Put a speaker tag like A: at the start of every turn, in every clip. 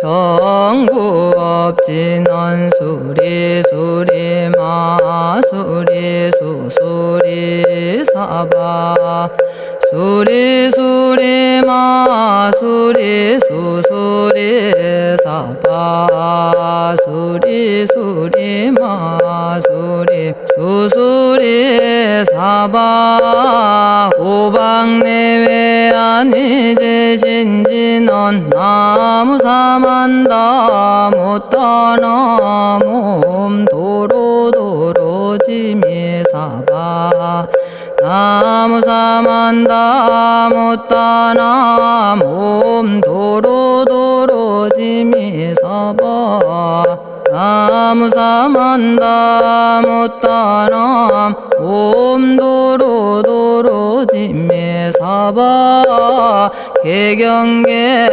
A: 정구업진언 수리수리 마수리 수수리 사바 수리수리 마수리 수수리 사바 수리수리 마수리 수수리 사바 오방내외 아니제신진언 나무사만다 못다나 몸 도로도로지미사바 나무사만다 못다나 몸 도로도로지미사바 나무사만다 못다나 몸 도로도로지미사바 개경계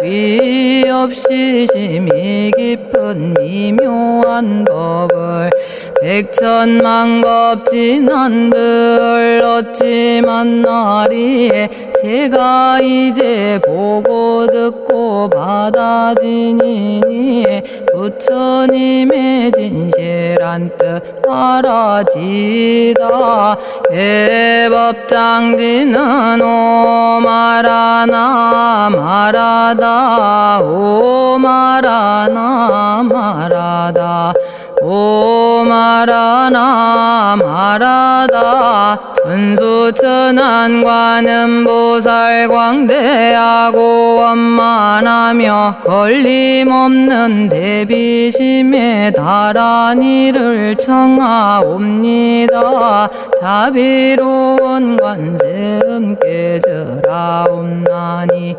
A: 위없이 심히 깊은 미묘한 법을 백천만겁진한들 어찌 만나리 제가 이제 보고 듣고 받아지니니 부처님의 진실한 뜻 알아지다 해법장지는 오마라나 마라다 오마라나 마라다 오마라나 마라다 천수천안관음 보살 광대하고 원만하며 걸림없는 대비심에 달한 이를 청하옵니다. 자비로운 관세음께 절하옵나니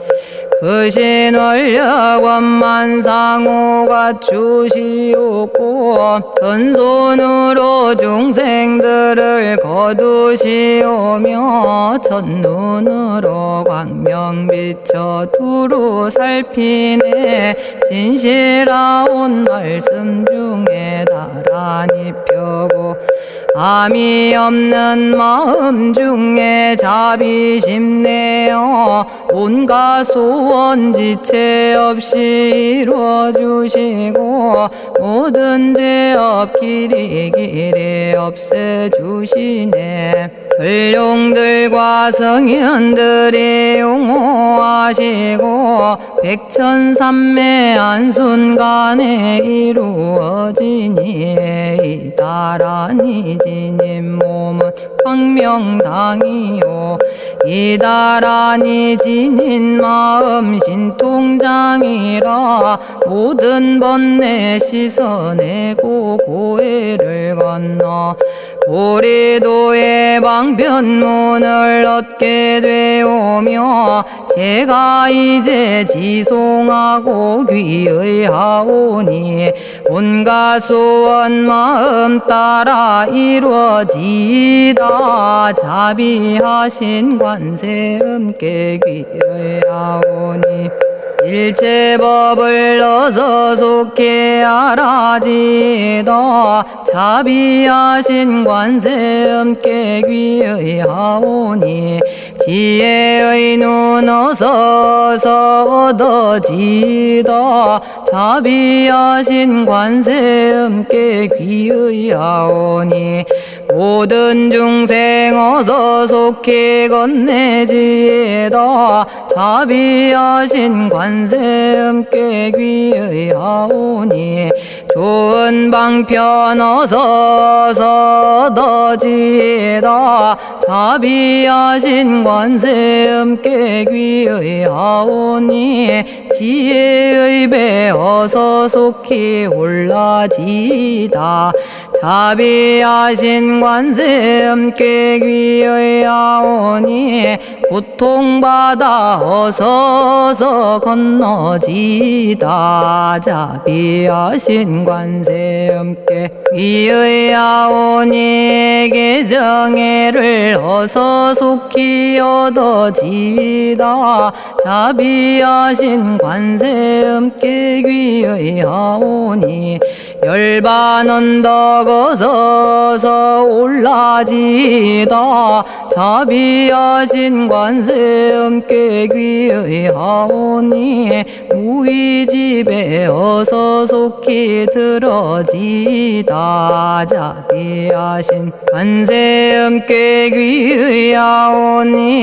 A: 그신 원력 원만상호가 주시옵고 전손으로 중생들을 거두시오며 첫눈으로 광명 비쳐 두루 살피네 진실하온 말씀 중에 나란히 펴고 암이 없는 마음 중에 자비심 내어 온갖 소원 지체 없이 이루어주시고 모든 죄 없기리 길이 없애주시네 전룡들과 성인들이 용호하시고 백천삼매 한순간에 이루어지니 이다라니 지님 몸은 광명당이요 이다라니 지닌 마음 신통장이라 모든 번뇌 씻어내고 고해를 건너 보리도의 방편문을 얻게 되오며 제가 이제 지송하고 귀의하오니 온갖 소원 마음 따라 이루어지다 자비하신 관세음께 귀의하오니 일체법을 어서 속히 알아지다 자비하신 관세음께 귀의하오니 지혜의 눈 어서 얻어지다 자비하신 관세음께 귀의하오니 모든 중생 어서 속히 건네지다 자비하신 관세음께 귀의하오니 좋은 방편 어서 얻어지다 자비하신 관세음께 귀의하오니 지혜의 배 어서 속히 올라지다 자비하신 관세음께 귀의하오니 고통받아 어서서 건너지다 자비하신 관세음께 귀의하오니 계정애를 어서 속히 얻어지다 자비하신 관세음께 귀의하오니 열반 언덕 거서서 올라지다 자비하신 관세음께 귀의하오니 무의집에 어서 속히 들어지다 자비하신 관세음께 귀의하오니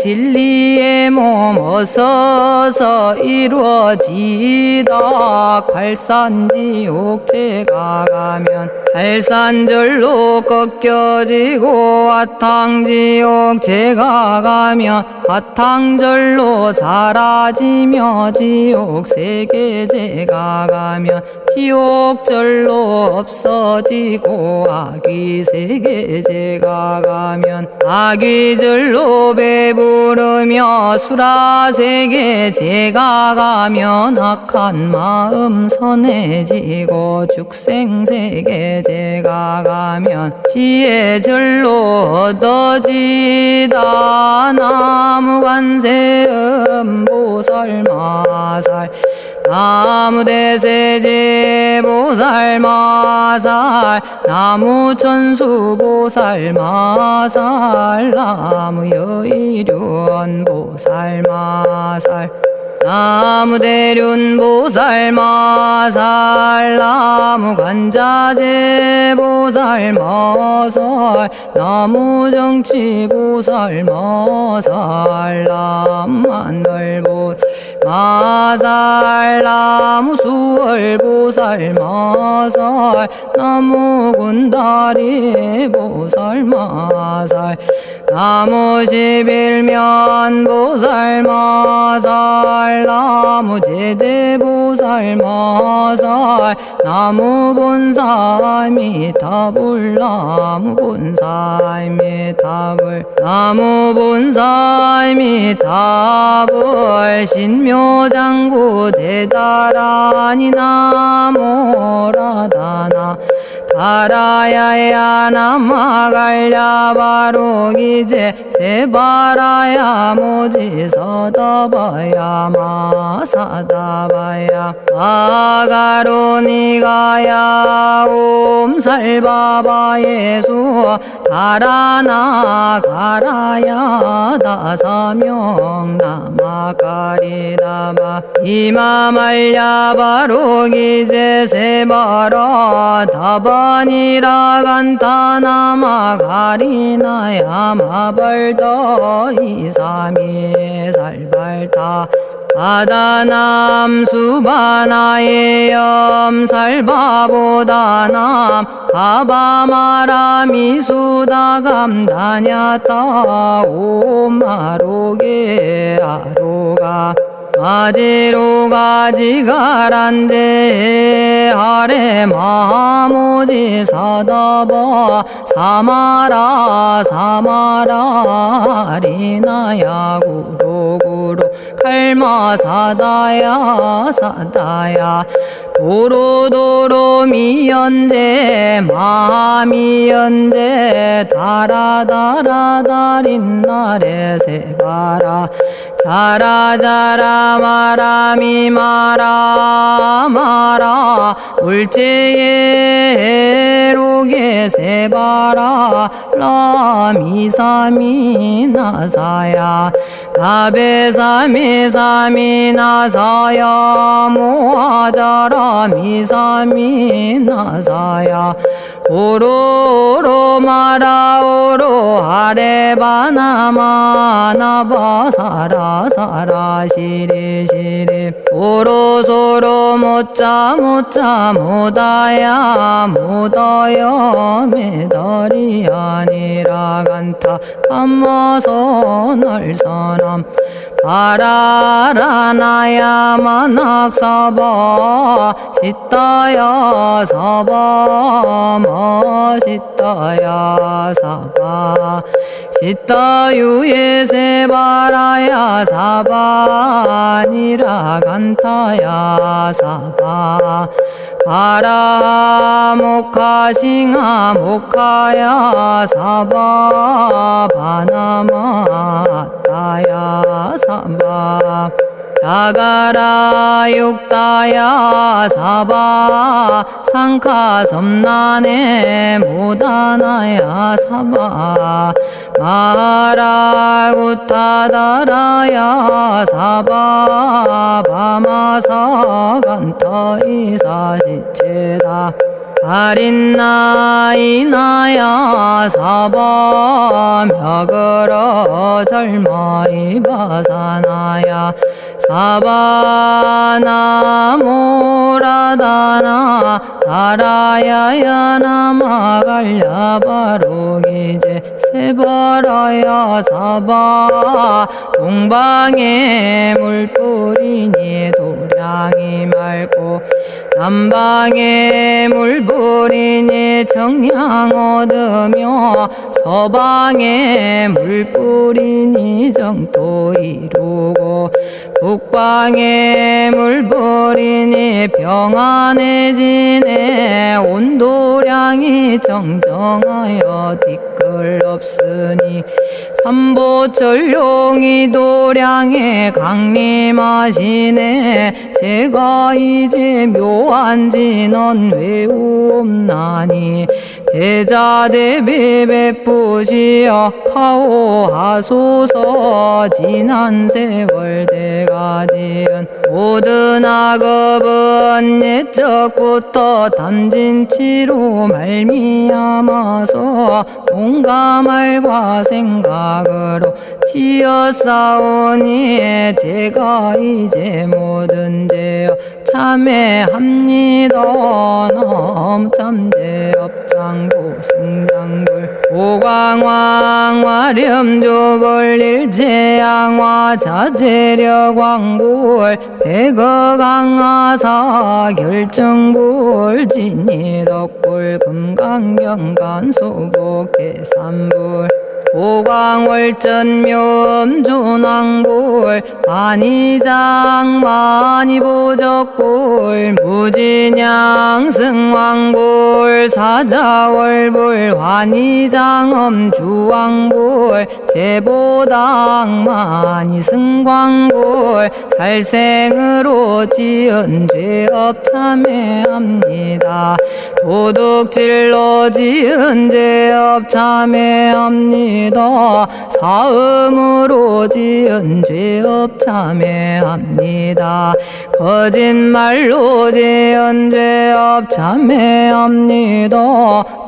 A: 진리의 몸 어서서 이루어지다 갈산지옥 제가 가면 갈산절로 꺾여지고 화탕지옥 제가 가면 화탕절로 사라지며 지옥 세계 제가 가면 지옥절로 없어지고 아귀 세계 제가 가면 아귀절로 배부르며 수라 세계 제가 가면 악한 마음 선해지고 죽생 세계 제가 가면 지혜절로 얻어지다 나무관세음 보살마살 나무대세제 보살마살 나무천수 보살마살 나무여의륜 보살마살 나무대륜 보살마살 나무관자재 보살마살 나무정치 보살마살 나무만들 보살마살 나무수월 보살마살 나무군다리 보살마살 나무십일면 보살마살 나무제대 보살마살 나무본사미타불 나무본사미타불 나무본사미타불 신묘장구 대다라니 나모라다나 다라야야 남아갈랴 바로기제 세바라야 모지서다바야 마사다바야 마가로니가야 옴살바바 예수 다라나 가라야 다사명 나마가리다바 이마말랴 바로기제 세바라 다바니라 간타나마 가리나야 마발더 이사미 살발타 아다남 수바나의 염살바보다남 바바마라미 수다감다냐타 오마로게 아로가 아지로가 지가란데 아래 마모지 사다바 사마라 사마라 리나야 구로구로 칼마 사다야 사다야 도로도로 미연대 마미연대 다라다라다린 나래 세바라 자라자라 마라미 마라 마라 울제에 로게 세바라 라미사미 나사야 나베사미 사미 나사야 모아자라 미사미 나사야 오로로 마라오로 아레바나마 나바사라 사라 시리 시리 오로소로 못자 못자 못다야 못다야 메달이 아니라 간타 감마서 날사람 바라라나야 만학사바 시타야 사바 마시타야 사바 시타유예 세바라야 사바니라 간타야 사바 바라 모카싱아 모카야 사바 바나마 따야 사바 자가라 육다야 사바 상카 섬난에 모다나야 사바 마라구타다라야 사바 바마사간타 이사시체다 아린나이나야 사바 며그러 절마이바사나야 사바나모라다나 다라야야 나마갈야바로기제 세바라야 사바 동방에 물뿌리니 도량이 맑고 남방에 물뿌리니 정량 얻으며 서방에 물뿌리니 정토 이루고 북방에 물뿌리니 평안해지네 온도량이 정정하여 뒤끌 없으니 삼보철룡이 도량에 강림하시네 제가 이제 묘한 진언 외우옵나니 대자대비 베푸시어 카오하소서 지난 세월 제가 지은 모든 악업은 옛적부터 탐진치로 말미암아서 온갖 말과 생각으로 지었사오니 제가 이제 모든 죄여 참회합니다. 넘참제업장고 승장불 오광왕 화렴조벌 일제양화 자재력왕불 백어강하사 결정불 진이덕불 금강경간소복 계산불 오광월전묘음존왕불 안이장 만이보적불 무진양승왕불 사자월불 환희장엄주왕불 제보당 만이승광불 살생으로 지은 죄업 참회합니다. 도둑질로 지은 죄업 참회합니다. 사음으로 지은 죄업 참회합니다. 거짓말로 지은 죄업 참회합니다.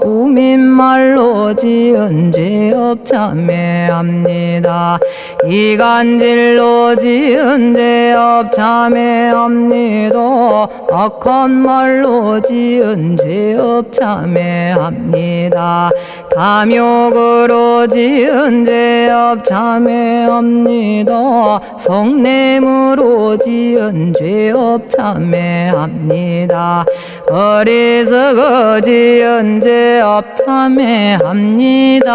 A: 꾸민말로 지은 죄업 참회합니다. 이간질로 지은 죄업 참회합니다. 악한 말로 지은 죄업 참회합니다. 탐욕으로 지은 죄업 참회합니다. 성냄으로 지은 죄업 참회합니다. 어리석어 지은 죄업 참회합니다.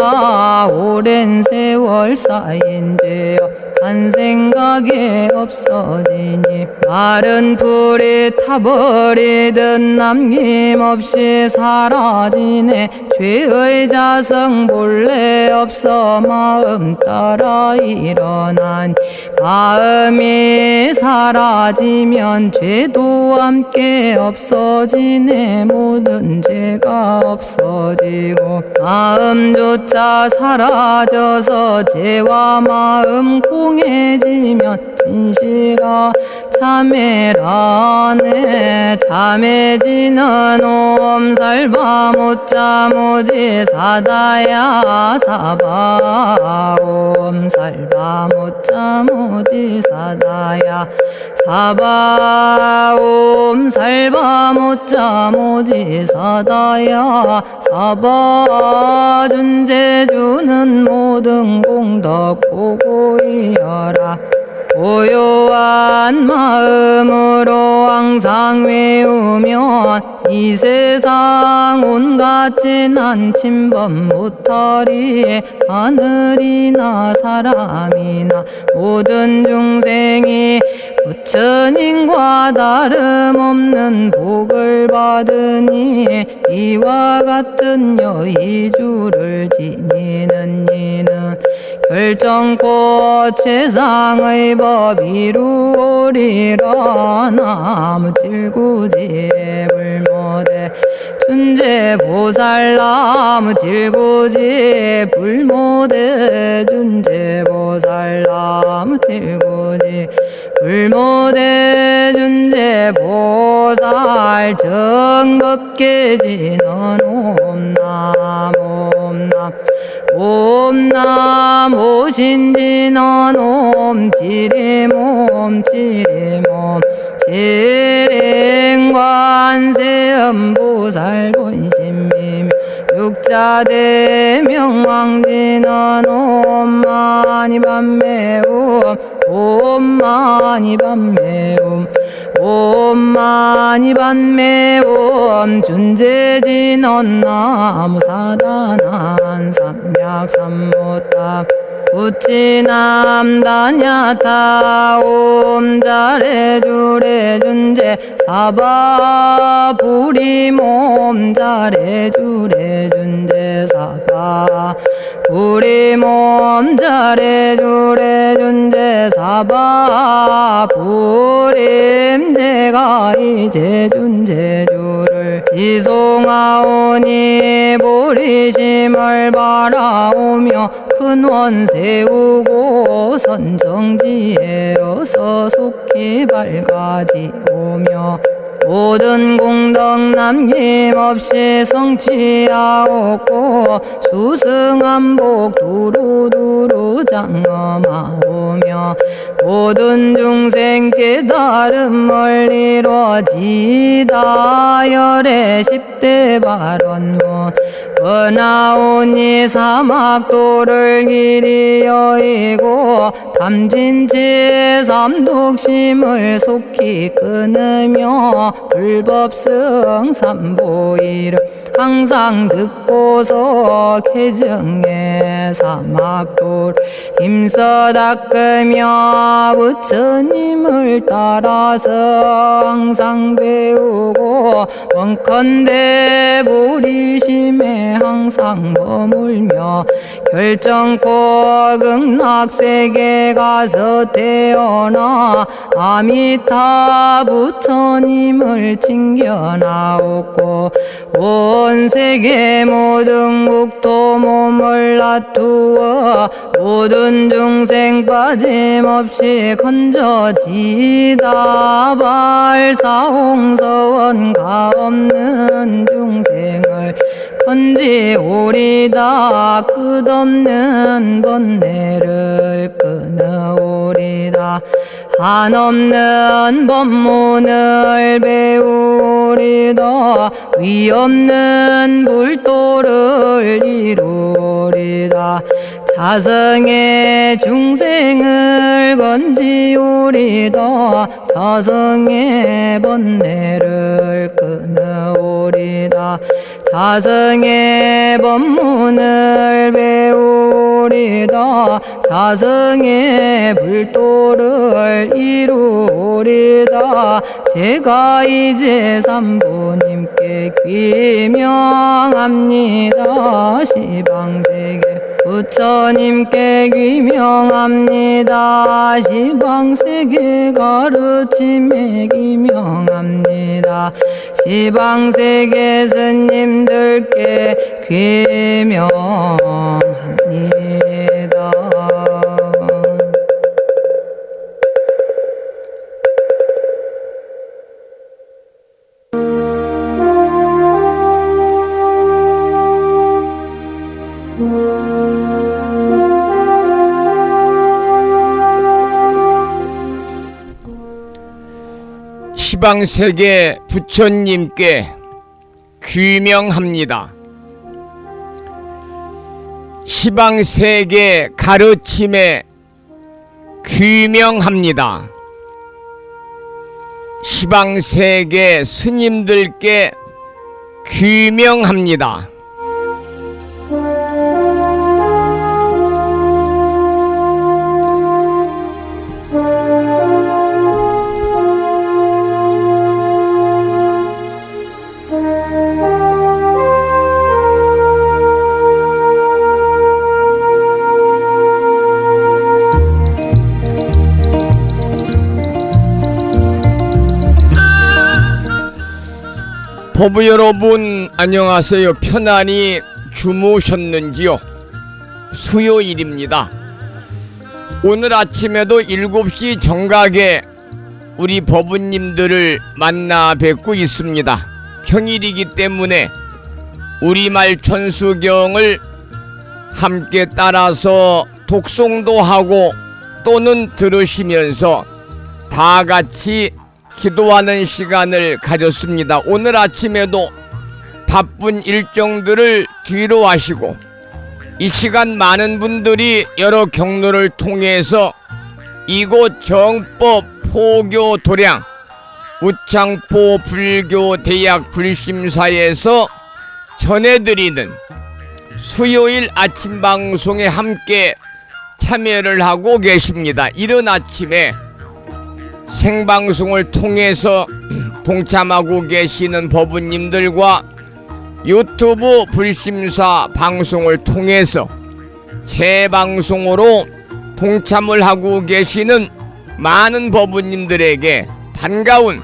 A: 오랜 세월 쌓인 죄업 한 생각에 없어지니 마른 풀이 타버리듯 남김없이 사라지네. 죄의 자성 본래 없어 마음 따라 일어나니 마음이 사라지면 죄도 함께 없어지네. 모든 죄가 없어지고 마음조차 사라져서 죄와 마음 공해지면 진실아 참회라네. 참해지는 옴살바 못자 모지 사다야 사바 옴살바 못자 모지 사다야 사바 옴살바 못자 모지 사다야 사바 준제주는 모든 공덕 보고이여라. 고요한 마음으로 항상 외우면 이 세상 온갖 진한 침범 못하리. 하늘이나 사람이나 모든 중생이 부처님과 다름없는 복을 받으니 이와 같은 여의주를 지니는 이는 결정코 최상의 법 이루리라. 나무질구지 불모대 준재보살. 나무질구지 불모대 준재보살. 나무질구지 불모대 준재보살. 정겁계지는 옴남 옴남 옴남 오신지는 옴지리몸 지리몸 지랭관세음보살 본심미묘 육자대명왕지는 옴마니밤매옴 옴마니밤매옴 옴마니밤매옴 준재진언 나무사다난 삼약삼무탑 우치남다냐타 옴자레주레 준재 사바 부리몸 자레주레 준재 사바 부리몸 자레주레 준재 사바 부림 제가 이제 준재주를 지송하오니 보리심을 바라오며 큰원 세우고 선정지에 어서 속히 밝아지오며 모든 공덕 남김없이 성취하옵고 수승한복 두루두루 장엄하오며 모든 중생 깨달음을 이루어지다 열의 10대 발언문 번하오니 사막도를 길이 여의고 탐진치 삼독심을 속히 끊으며 불법승 삼보이를 항상 듣고서 개정해 사막도를 힘써 닦으며 부처님을 따라서 항상 배우고 원컨대 보리심에 항상 머물며 결정코 극락세계 가서 태어나 아미타 부처님을 칭견하옵고 온 세계 모든 국토 몸을 놔두어 모든 중생 빠짐없이 건져지다 발사홍서원 가없는 중생을 건지오리다 끝없는 번뇌를 끊어오리다 한없는 법문을 배우리다 위없는 불도를 이루리다 자성의 중생을 건지오리다 자성의 번뇌를 끊어오리다 자성의 법문을 배우리다 자성의 불도를 이루리다 제가 이제 삼부님께 귀명합니다 시방세계 부처님께 귀명합니다 시방세계 가르침에 귀명합니다 시방세계 스님들께 귀명합니다.
B: 시방세계 부처님께 귀명합니다. 시방세계 가르침에 귀명합니다. 시방세계 스님들께 귀명합니다. 법부 여러분 안녕하세요. 편안히 주무셨는지요? 수요일입니다. 오늘 아침에도 7시 정각에 우리 법부님들을 만나 뵙고 있습니다. 평일이기 때문에 우리말 천수경을 함께 따라서 독송도 하고 또는 들으시면서 다 같이 기도하는 시간을 가졌습니다. 오늘 아침에도 바쁜 일정들을 뒤로 하시고 이 시간 많은 분들이 여러 경로를 통해서 이곳 정법 포교 도량 우창포 불교대학 불심사에서 전해드리는 수요일 아침 방송에 함께 참여를 하고 계십니다. 이른 아침에 생방송을 통해서 동참하고 계시는 법부님들과 유튜브 불심사 방송을 통해서 재방송으로 동참을 하고 계시는 많은 법부님들에게 반가운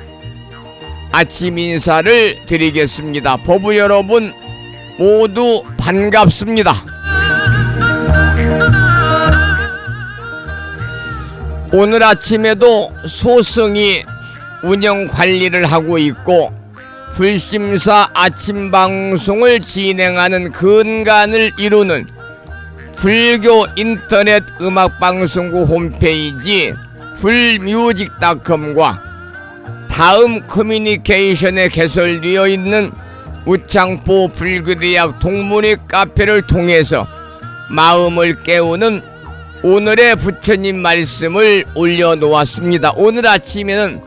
B: 아침 인사를 드리겠습니다. 법부 여러분 모두 반갑습니다. 오늘 아침에도 소승이 운영 관리를 하고 있고 불심사 아침 방송을 진행하는 근간을 이루는 불교 인터넷 음악방송국 홈페이지 불뮤직닷컴과 다음 커뮤니케이션에 개설되어 있는 우창포 불교대학 동문회 카페를 통해서 마음을 깨우는 오늘의 부처님 말씀을 올려놓았습니다. 오늘 아침에는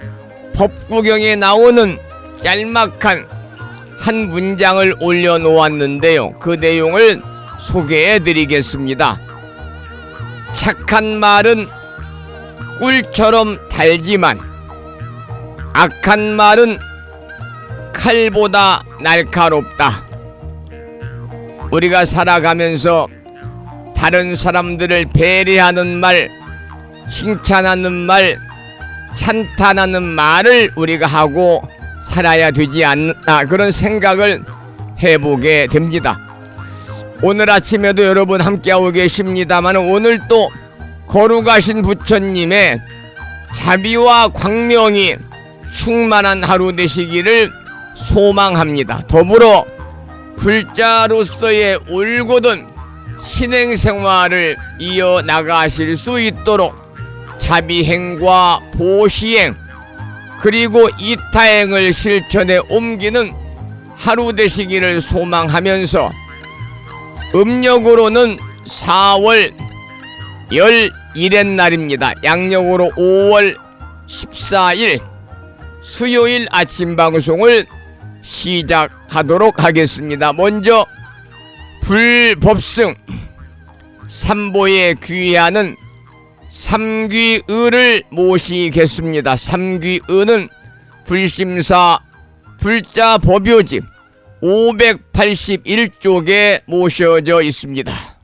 B: 법구경에 나오는 짤막한 한 문장을 올려놓았는데요. 그 내용을 소개해드리겠습니다. 착한 말은 꿀처럼 달지만 악한 말은 칼보다 날카롭다. 우리가 살아가면서 다른 사람들을 배려하는 말, 칭찬하는 말, 찬탄하는 말을 우리가 하고 살아야 되지 않나 그런 생각을 해보게 됩니다. 오늘 아침에도 여러분 함께하고 계십니다만 오늘 또 거룩하신 부처님의 자비와 광명이 충만한 하루 되시기를 소망합니다. 더불어 불자로서의 올곧은 신행생활을 이어나가실 수 있도록 자비행과 보시행 그리고 이타행을 실천에 옮기는 하루 되시기를 소망하면서 음력으로는 4월 11일 날입니다. 양력으로 5월 14일 수요일 아침 방송을 시작하도록 하겠습니다. 먼저 불법승 삼보에 귀하는 삼귀의를 모시겠습니다. 삼귀의는 불심사 불자법요집 581쪽에 모셔져 있습니다.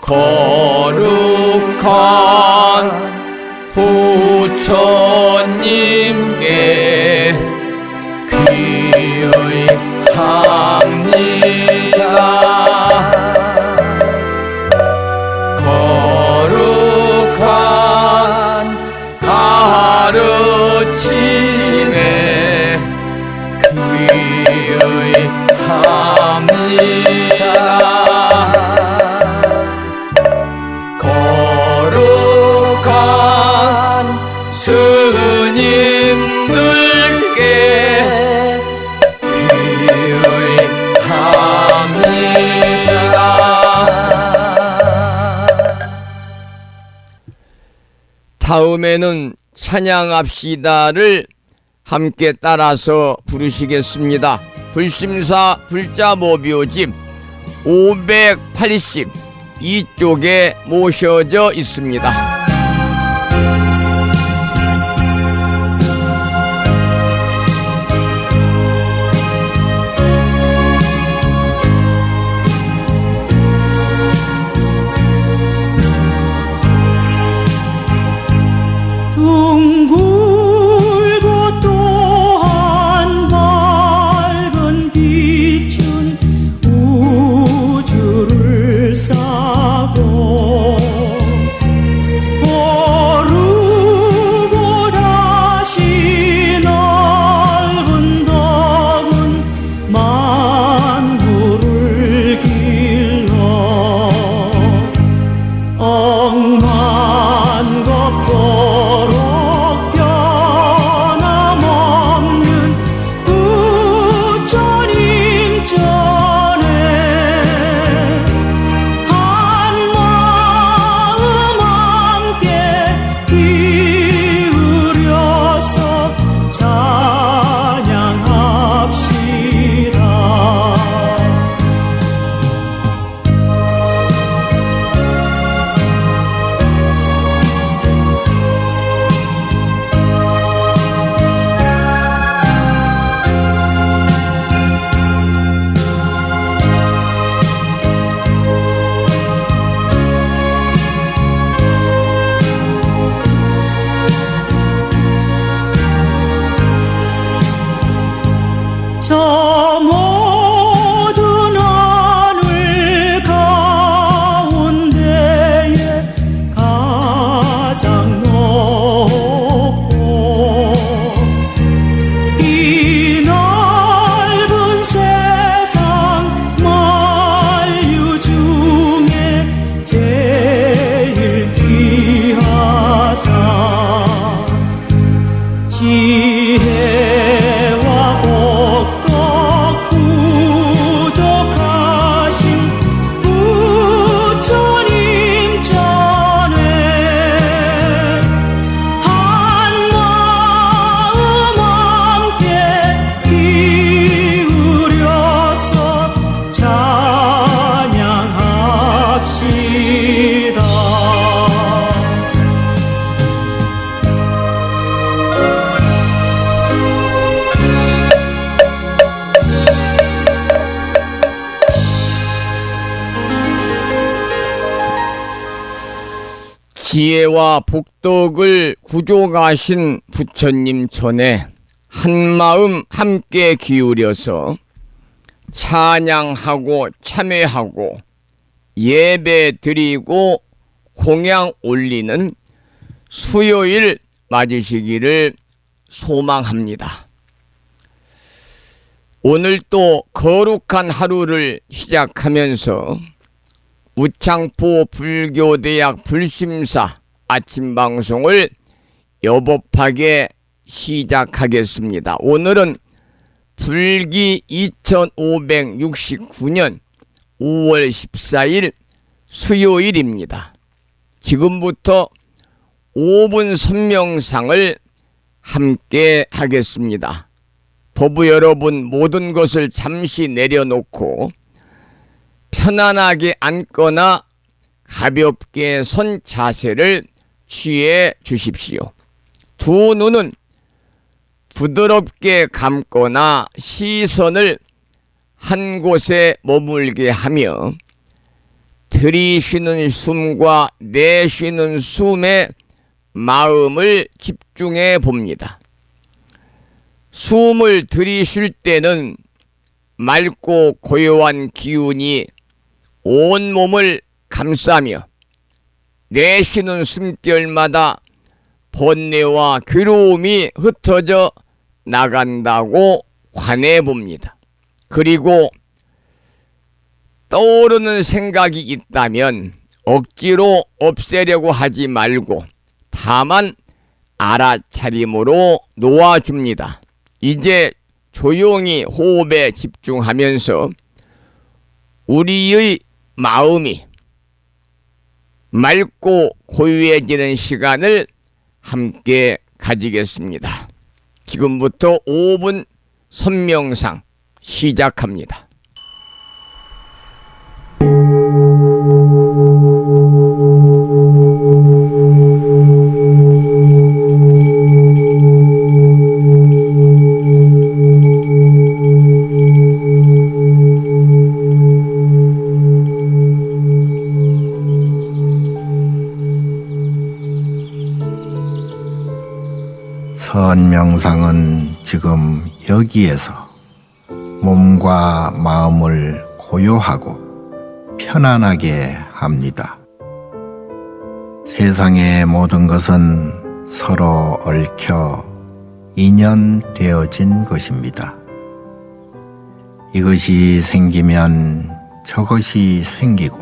B: 거룩한 부처님께 귀의합니다. 거룩한 가르침에 귀의합니다. 스님들께 귀의합니다. 다음에는 찬양합시다를 함께 따라서 부르시겠습니다. 불심사 불자법요집 582쪽에 모셔져 있습니다. 지혜와 복덕을 구족하신 부처님 전에 한마음 함께 기울여서 찬양하고 참회하고 예배 드리고 공양 올리는 수요일 맞으시기를 소망합니다. 오늘 또 거룩한 하루를 시작하면서 우창포 불교대학 불심사 아침 방송을 여법하게 시작하겠습니다. 오늘은 불기 2569년 5월 14일 수요일입니다. 지금부터 5분 선명상을 함께 하겠습니다. 법부 여러분, 모든 것을 잠시 내려놓고 편안하게 앉거나 가볍게 선 자세를 취해 주십시오. 두 눈은 부드럽게 감거나 시선을 한 곳에 머물게 하며 들이쉬는 숨과 내쉬는 숨에 마음을 집중해 봅니다. 숨을 들이쉴 때는 맑고 고요한 기운이 온몸을 감싸며 내쉬는 숨결마다 번뇌와 괴로움이 흩어져 나간다고 관해 봅니다. 그리고 떠오르는 생각이 있다면 억지로 없애려고 하지 말고 다만 알아차림으로 놓아줍니다. 이제 조용히 호흡에 집중하면서 우리의 마음이 맑고 고요해지는 시간을 함께 가지겠습니다. 지금부터 5분 선명상 시작합니다.
C: 선명상은 지금 여기에서 몸과 마음을 고요하고 편안하게 합니다. 세상의 모든 것은 서로 얽혀 인연되어진 것입니다. 이것이 생기면 저것이 생기고,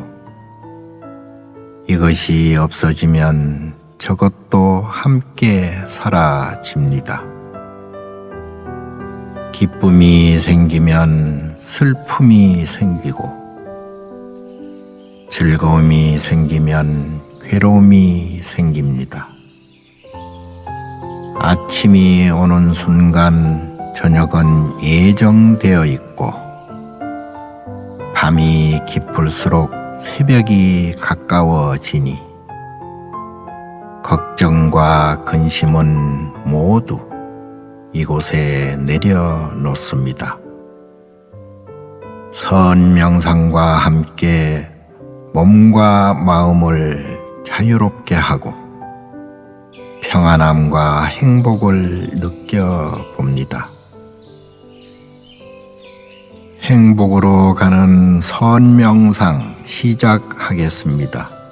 C: 이것이 없어지면 저것도 함께 사라집니다. 기쁨이 생기면 슬픔이 생기고, 즐거움이 생기면 괴로움이 생깁니다. 아침이 오는 순간 저녁은 예정되어 있고, 밤이 깊을수록 새벽이 가까워지니 걱정과 근심은 모두 이곳에 내려놓습니다. 선명상과 함께 몸과 마음을 자유롭게 하고 평안함과 행복을 느껴봅니다. 행복으로 가는 선명상 시작하겠습니다.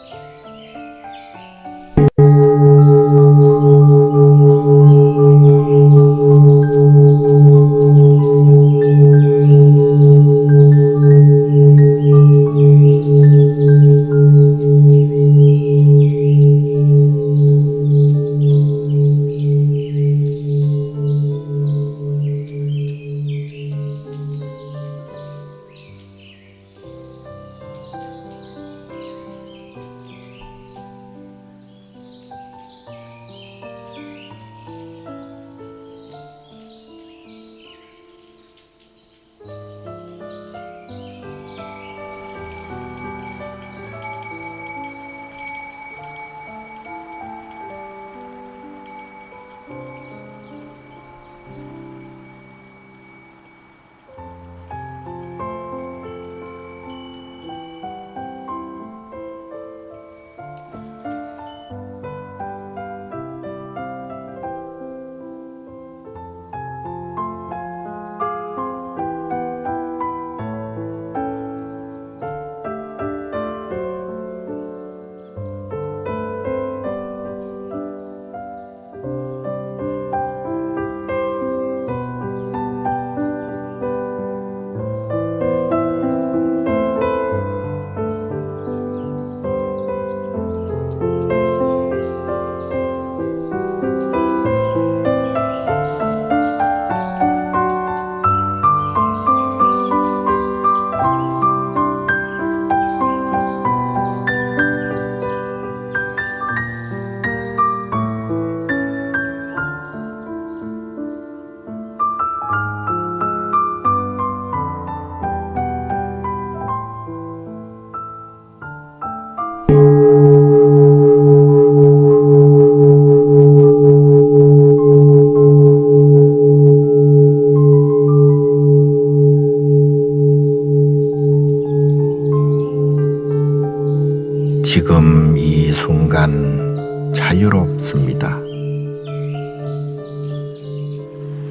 C: 지금 이 순간 자유롭습니다.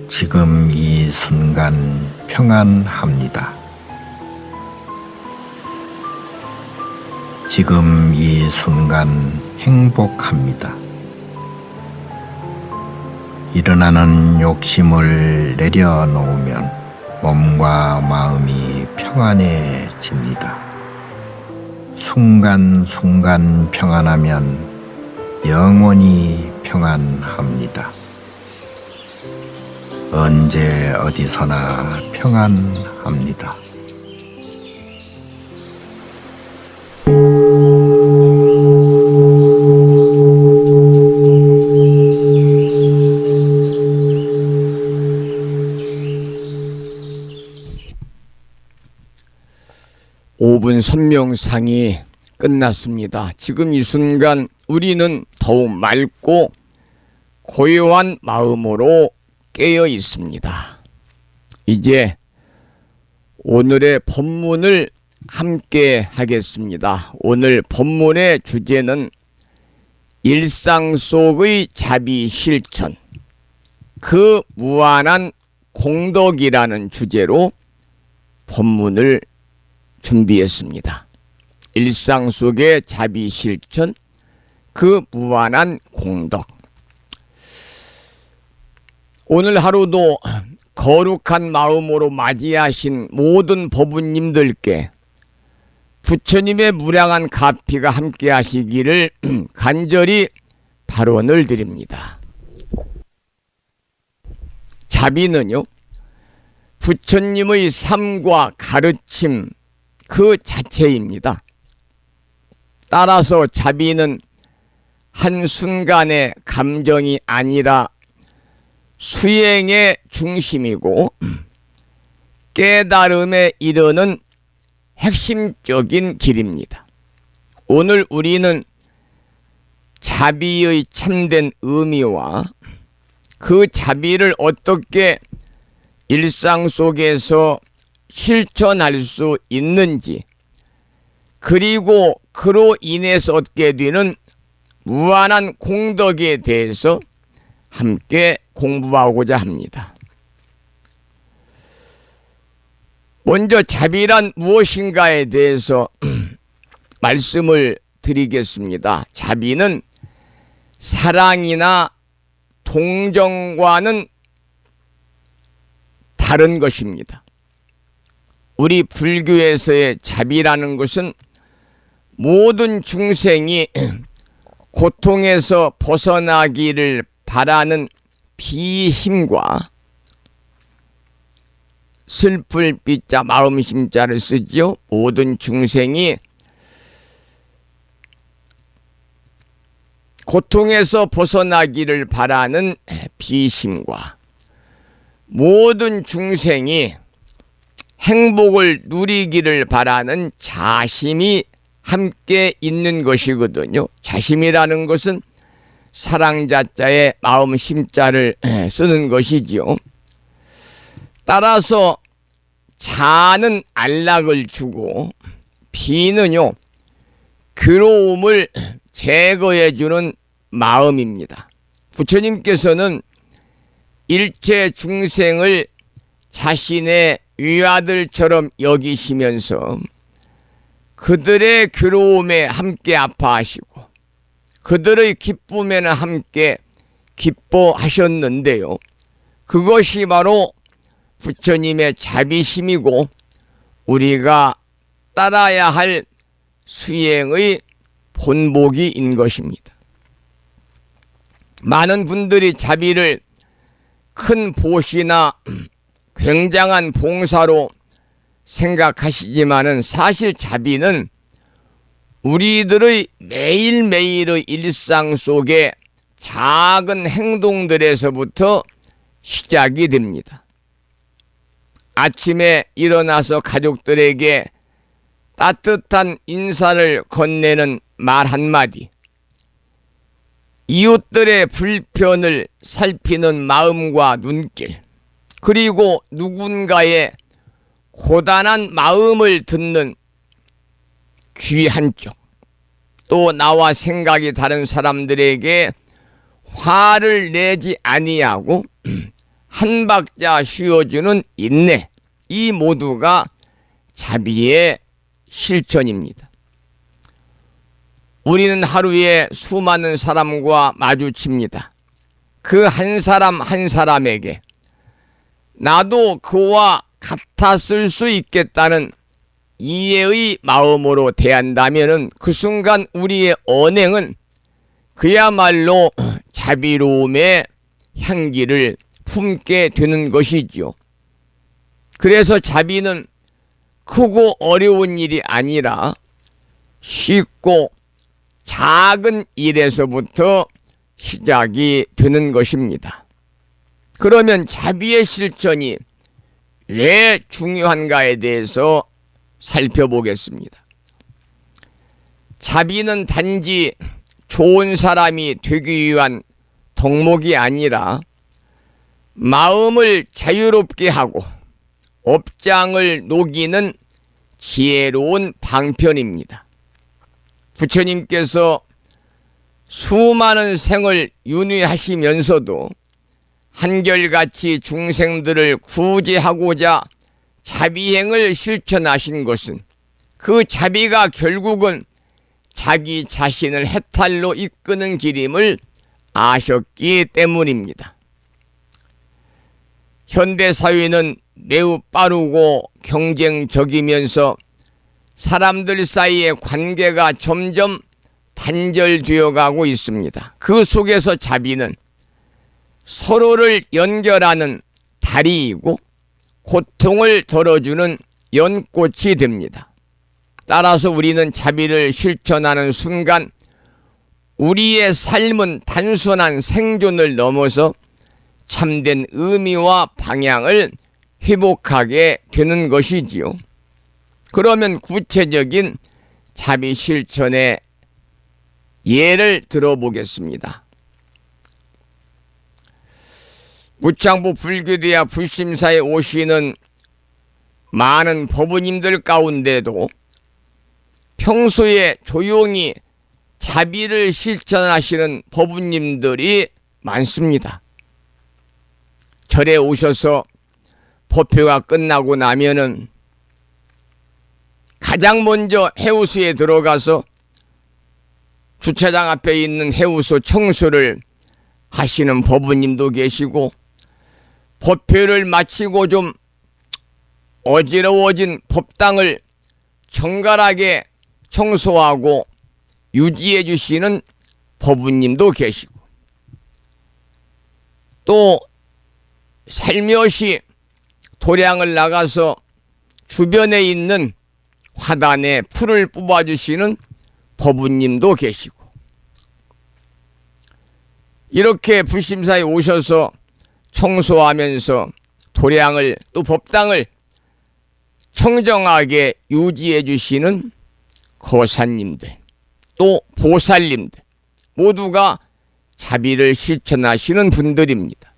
C: 지금 이 순간 평안합니다. 지금 이 순간 행복합니다. 일어나는 욕심을 내려놓으면 몸과 마음이 평안해집니다. 순간순간 평안하면 영원히 평안합니다. 언제 어디서나 평안합니다.
B: 오분 선명상이 끝났습니다. 지금 이 순간 우리는 더욱 맑고 고요한 마음으로 깨어 있습니다. 이제 오늘의 법문을 함께 하겠습니다. 오늘 법문의 주제는 일상 속의 자비 실천, 그 무한한 공덕이라는 주제로 법문을 준비했습니다. 일상 속의 자비 실천, 그 무한한 공덕. 오늘 하루도 거룩한 마음으로 맞이하신 모든 법우님들께 부처님의 무량한 가피가 함께 하시기를 간절히 발언을 드립니다. 자비는요, 부처님의 삶과 가르침 그 자체입니다. 따라서 자비는 한순간의 감정이 아니라 수행의 중심이고 깨달음에 이르는 핵심적인 길입니다. 오늘 우리는 자비의 참된 의미와 그 자비를 어떻게 일상 속에서 실천할 수 있는지, 그리고 그로 인해서 얻게 되는 무한한 공덕에 대해서 함께 공부하고자 합니다. 먼저 자비란 무엇인가에 대해서 말씀을 드리겠습니다. 자비는 사랑이나 동정과는 다른 것입니다. 우리 불교에서의 자비라는 것은 모든 중생이 고통에서 벗어나기를 바라는 비힘과, 슬플 비자 마음 심자를 쓰지요. 모든 중생이 고통에서 벗어나기를 바라는 비심과, 모든 중생이 행복을 누리기를 바라는 자심이 함께 있는 것이거든요. 자심이라는 것은 사랑자자의 마음 심자를 쓰는 것이지요. 따라서 자는 안락을 주고 비는요, 괴로움을 제거해 주는 마음입니다. 부처님께서는 일체 중생을 자신의 위아들처럼 여기시면서 그들의 괴로움에 함께 아파하시고 그들의 기쁨에는 함께 기뻐하셨는데요. 그것이 바로 부처님의 자비심이고 우리가 따라야 할 수행의 본보기인 것입니다. 많은 분들이 자비를 큰 보시나 굉장한 봉사로 생각하시지만은 사실 자비는 우리들의 매일매일의 일상 속에 작은 행동들에서부터 시작이 됩니다. 아침에 일어나서 가족들에게 따뜻한 인사를 건네는 말 한마디, 이웃들의 불편을 살피는 마음과 눈길, 그리고 누군가의 고단한 마음을 듣는 귀 한쪽, 또 나와 생각이 다른 사람들에게 화를 내지 아니하고 한 박자 쉬어주는 인내, 이 모두가 자비의 실천입니다. 우리는 하루에 수많은 사람과 마주칩니다. 그 한 사람 한 사람에게 나도 그와 같았을 수 있겠다는 이해의 마음으로 대한다면 그 순간 우리의 언행은 그야말로 자비로움의 향기를 품게 되는 것이지요. 그래서 자비는 크고 어려운 일이 아니라 쉽고 작은 일에서부터 시작이 되는 것입니다. 그러면 자비의 실천이 왜 중요한가에 대해서 살펴보겠습니다. 자비는 단지 좋은 사람이 되기 위한 덕목이 아니라 마음을 자유롭게 하고 업장을 녹이는 지혜로운 방편입니다. 부처님께서 수많은 생을 윤회하시면서도 한결같이 중생들을 구제하고자 자비행을 실천하신 것은 그 자비가 결국은 자기 자신을 해탈로 이끄는 길임을 아셨기 때문입니다. 현대사회는 매우 빠르고 경쟁적이면서 사람들 사이의 관계가 점점 단절되어 가고 있습니다. 그 속에서 자비는 서로를 연결하는 다리이고 고통을 덜어주는 연꽃이 됩니다. 따라서 우리는 자비를 실천하는 순간 우리의 삶은 단순한 생존을 넘어서 참된 의미와 방향을 회복하게 되는 것이지요. 그러면 구체적인 자비 실천의 예를 들어보겠습니다. 무창부 불교대야 불심사에 오시는 많은 법우님들 가운데도 평소에 조용히 자비를 실천하시는 법우님들이 많습니다. 절에 오셔서 법회가 끝나고 나면은 가장 먼저 해우소에 들어가서 주차장 앞에 있는 해우소 청소를 하시는 법우님도 계시고, 법회를 마치고 좀 어지러워진 법당을 정갈하게 청소하고 유지해 주시는 법우님도 계시고, 또 살며시 도량을 나가서 주변에 있는 화단에 풀을 뽑아주시는 법우님도 계시고, 이렇게 불심사에 오셔서 청소하면서 도량을 또 법당을 청정하게 유지해 주시는 거사님들, 또 보살님들 모두가 자비를 실천하시는 분들입니다.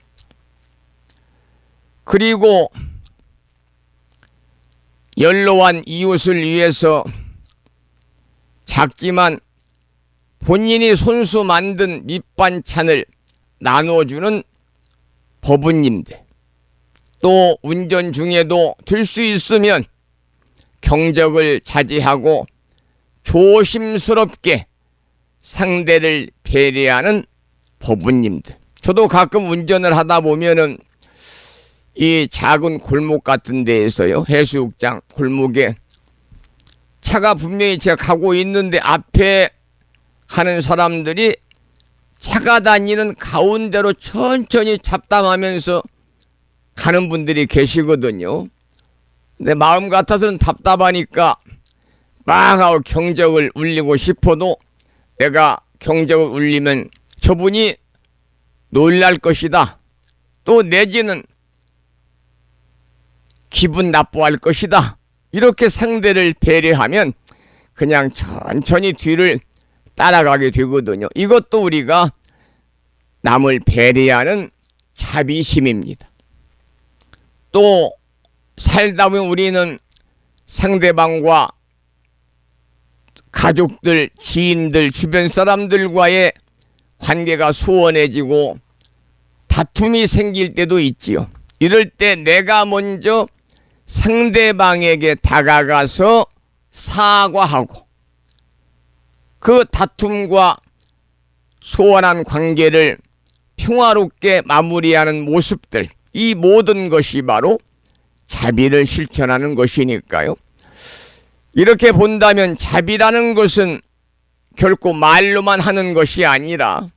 B: 그리고 연로한 이웃을 위해서 작지만 본인이 손수 만든 밑반찬을 나눠주는 법우님들, 또 운전 중에도 될 수 있으면 경적을 자제하고 조심스럽게 상대를 배려하는 법우님들. 저도 가끔 운전을 하다 보면은 이 작은 골목 같은 데에서요, 해수욕장 골목에 차가 분명히 제가 가고 있는데 앞에 가는 사람들이 차가 다니는 가운데로 천천히 잡담하면서 가는 분들이 계시거든요. 근데 마음 같아서는 답답하니까 빵 하고 경적을 울리고 싶어도 내가 경적을 울리면 저분이 놀랄 것이다, 또 내지는 기분 나빠할 것이다, 이렇게 상대를 배려하면 그냥 천천히 뒤를 따라가게 되거든요. 이것도 우리가 남을 배려하는 자비심입니다. 또 살다 보면 우리는 상대방과 가족들, 지인들, 주변 사람들과의 관계가 소원해지고 다툼이 생길 때도 있지요. 이럴 때 내가 먼저 상대방에게 다가가서 사과하고 그 다툼과 소원한 관계를 평화롭게 마무리하는 모습들, 이 모든 것이 바로 자비를 실천하는 것이니까요. 이렇게 본다면 자비라는 것은 결코 말로만 하는 것이 아니라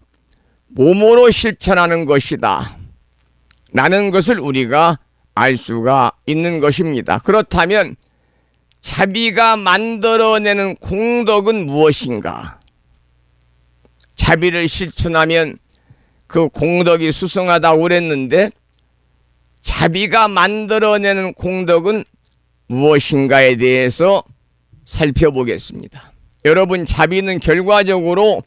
B: 몸으로 실천하는 것이다 라는 것을 우리가 알 수가 있는 것입니다. 그렇다면 자비가 만들어내는 공덕은 무엇인가? 자비를 실천하면 그 공덕이 수승하다고 그랬는데 자비가 만들어내는 공덕은 무엇인가에 대해서 살펴보겠습니다. 여러분, 자비는 결과적으로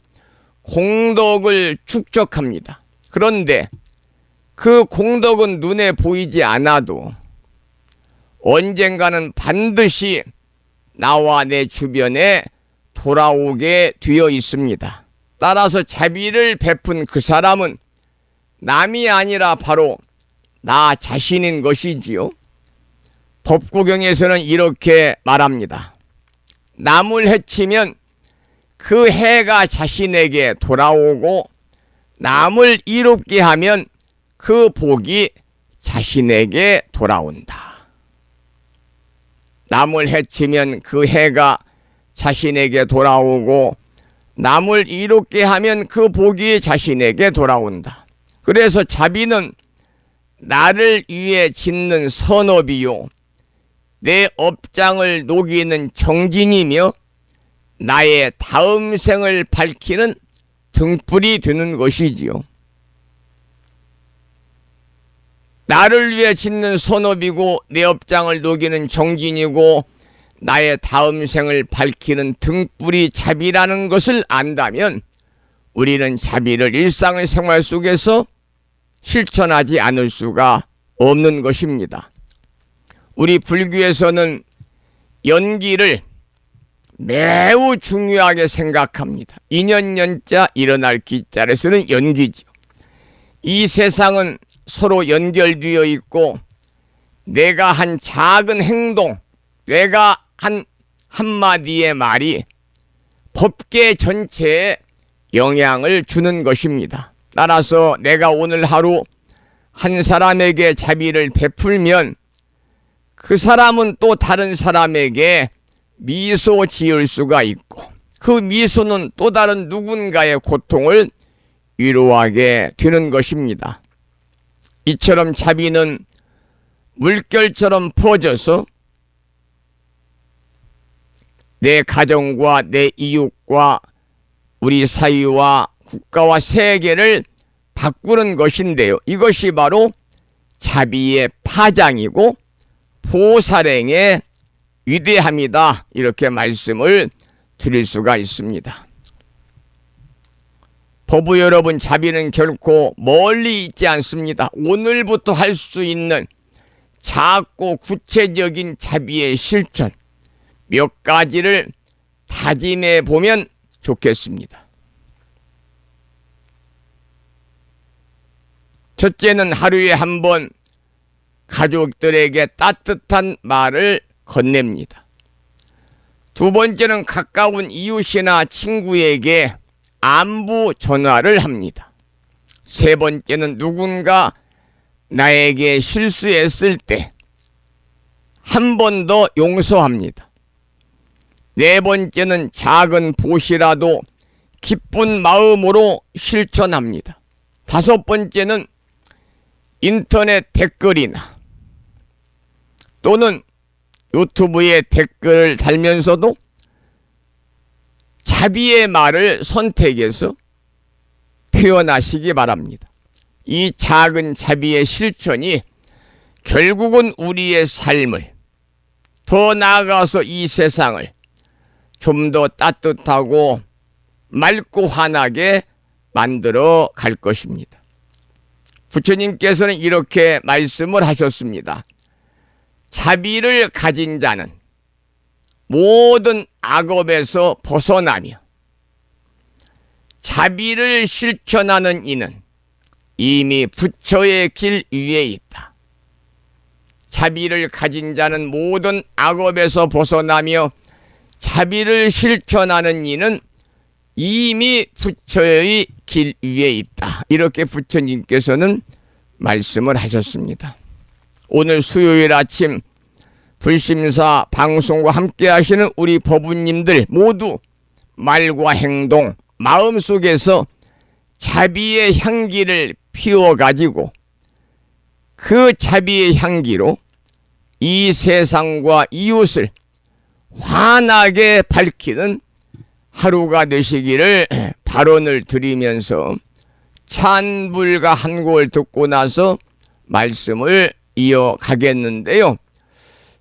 B: 공덕을 축적합니다. 그런데 그 공덕은 눈에 보이지 않아도 언젠가는 반드시 나와 내 주변에 돌아오게 되어 있습니다. 따라서 자비를 베푼 그 사람은 남이 아니라 바로 나 자신인 것이지요. 법구경에서는 이렇게 말합니다. 남을 해치면 그 해가 자신에게 돌아오고 남을 이롭게 하면 그 복이 자신에게 돌아온다. 남을 해치면 그 해가 자신에게 돌아오고 남을 이롭게 하면 그 복이 자신에게 돌아온다. 그래서 자비는 나를 위해 짓는 선업이요, 내 업장을 녹이는 정진이며 나의 다음 생을 밝히는 등불이 되는 것이지요. 나를 위해 짓는 선업이고 내 업장을 녹이는 정진이고 나의 다음 생을 밝히는 등불이 자비라는 것을 안다면 우리는 자비를 일상의 생활 속에서 실천하지 않을 수가 없는 것입니다. 우리 불교에서는 연기를 매우 중요하게 생각합니다. 인연연자 일어날 기자를 쓰는 연기죠. 이 세상은 서로 연결되어 있고 내가 한 작은 행동, 내가 한 한마디의 말이 법계 전체에 영향을 주는 것입니다. 따라서 내가 오늘 하루 한 사람에게 자비를 베풀면 그 사람은 또 다른 사람에게 미소 지을 수가 있고 그 미소는 또 다른 누군가의 고통을 위로하게 되는 것입니다. 이처럼 자비는 물결처럼 퍼져서 내 가정과 내 이웃과 우리 사회와 국가와 세계를 바꾸는 것인데요. 이것이 바로 자비의 파장이고 보살행의 위대함이다, 이렇게 말씀을 드릴 수가 있습니다. 법부 여러분, 자비는 결코 멀리 있지 않습니다. 오늘부터 할 수 있는 작고 구체적인 자비의 실천 몇 가지를 다짐해 보면 좋겠습니다. 첫째는 하루에 한 번 가족들에게 따뜻한 말을 건넵니다. 두 번째는 가까운 이웃이나 친구에게 안부 전화를 합니다. 세 번째는 누군가 나에게 실수했을 때 한 번 더 용서합니다. 네 번째는 작은 보시라도 기쁜 마음으로 실천합니다. 다섯 번째는 인터넷 댓글이나 또는 유튜브에 댓글을 달면서도 자비의 말을 선택해서 표현하시기 바랍니다. 이 작은 자비의 실천이 결국은 우리의 삶을, 더 나아가서 이 세상을 좀 더 따뜻하고 맑고 환하게 만들어 갈 것입니다. 부처님께서는 이렇게 말씀을 하셨습니다. 자비를 가진 자는 모든 악업에서 벗어나며 자비를 실천하는 이는 이미 부처의 길 위에 있다. 자비를 가진 자는 모든 악업에서 벗어나며 자비를 실천하는 이는 이미 부처의 길 위에 있다. 이렇게 부처님께서는 말씀을 하셨습니다. 오늘 수요일 아침 불심사 방송과 함께 하시는 우리 법우님들 모두 말과 행동, 마음속에서 자비의 향기를 피워가지고 그 자비의 향기로 이 세상과 이웃을 환하게 밝히는 하루가 되시기를 발언을 드리면서 찬불가 한 곡을 듣고 나서 말씀을 이어가겠는데요.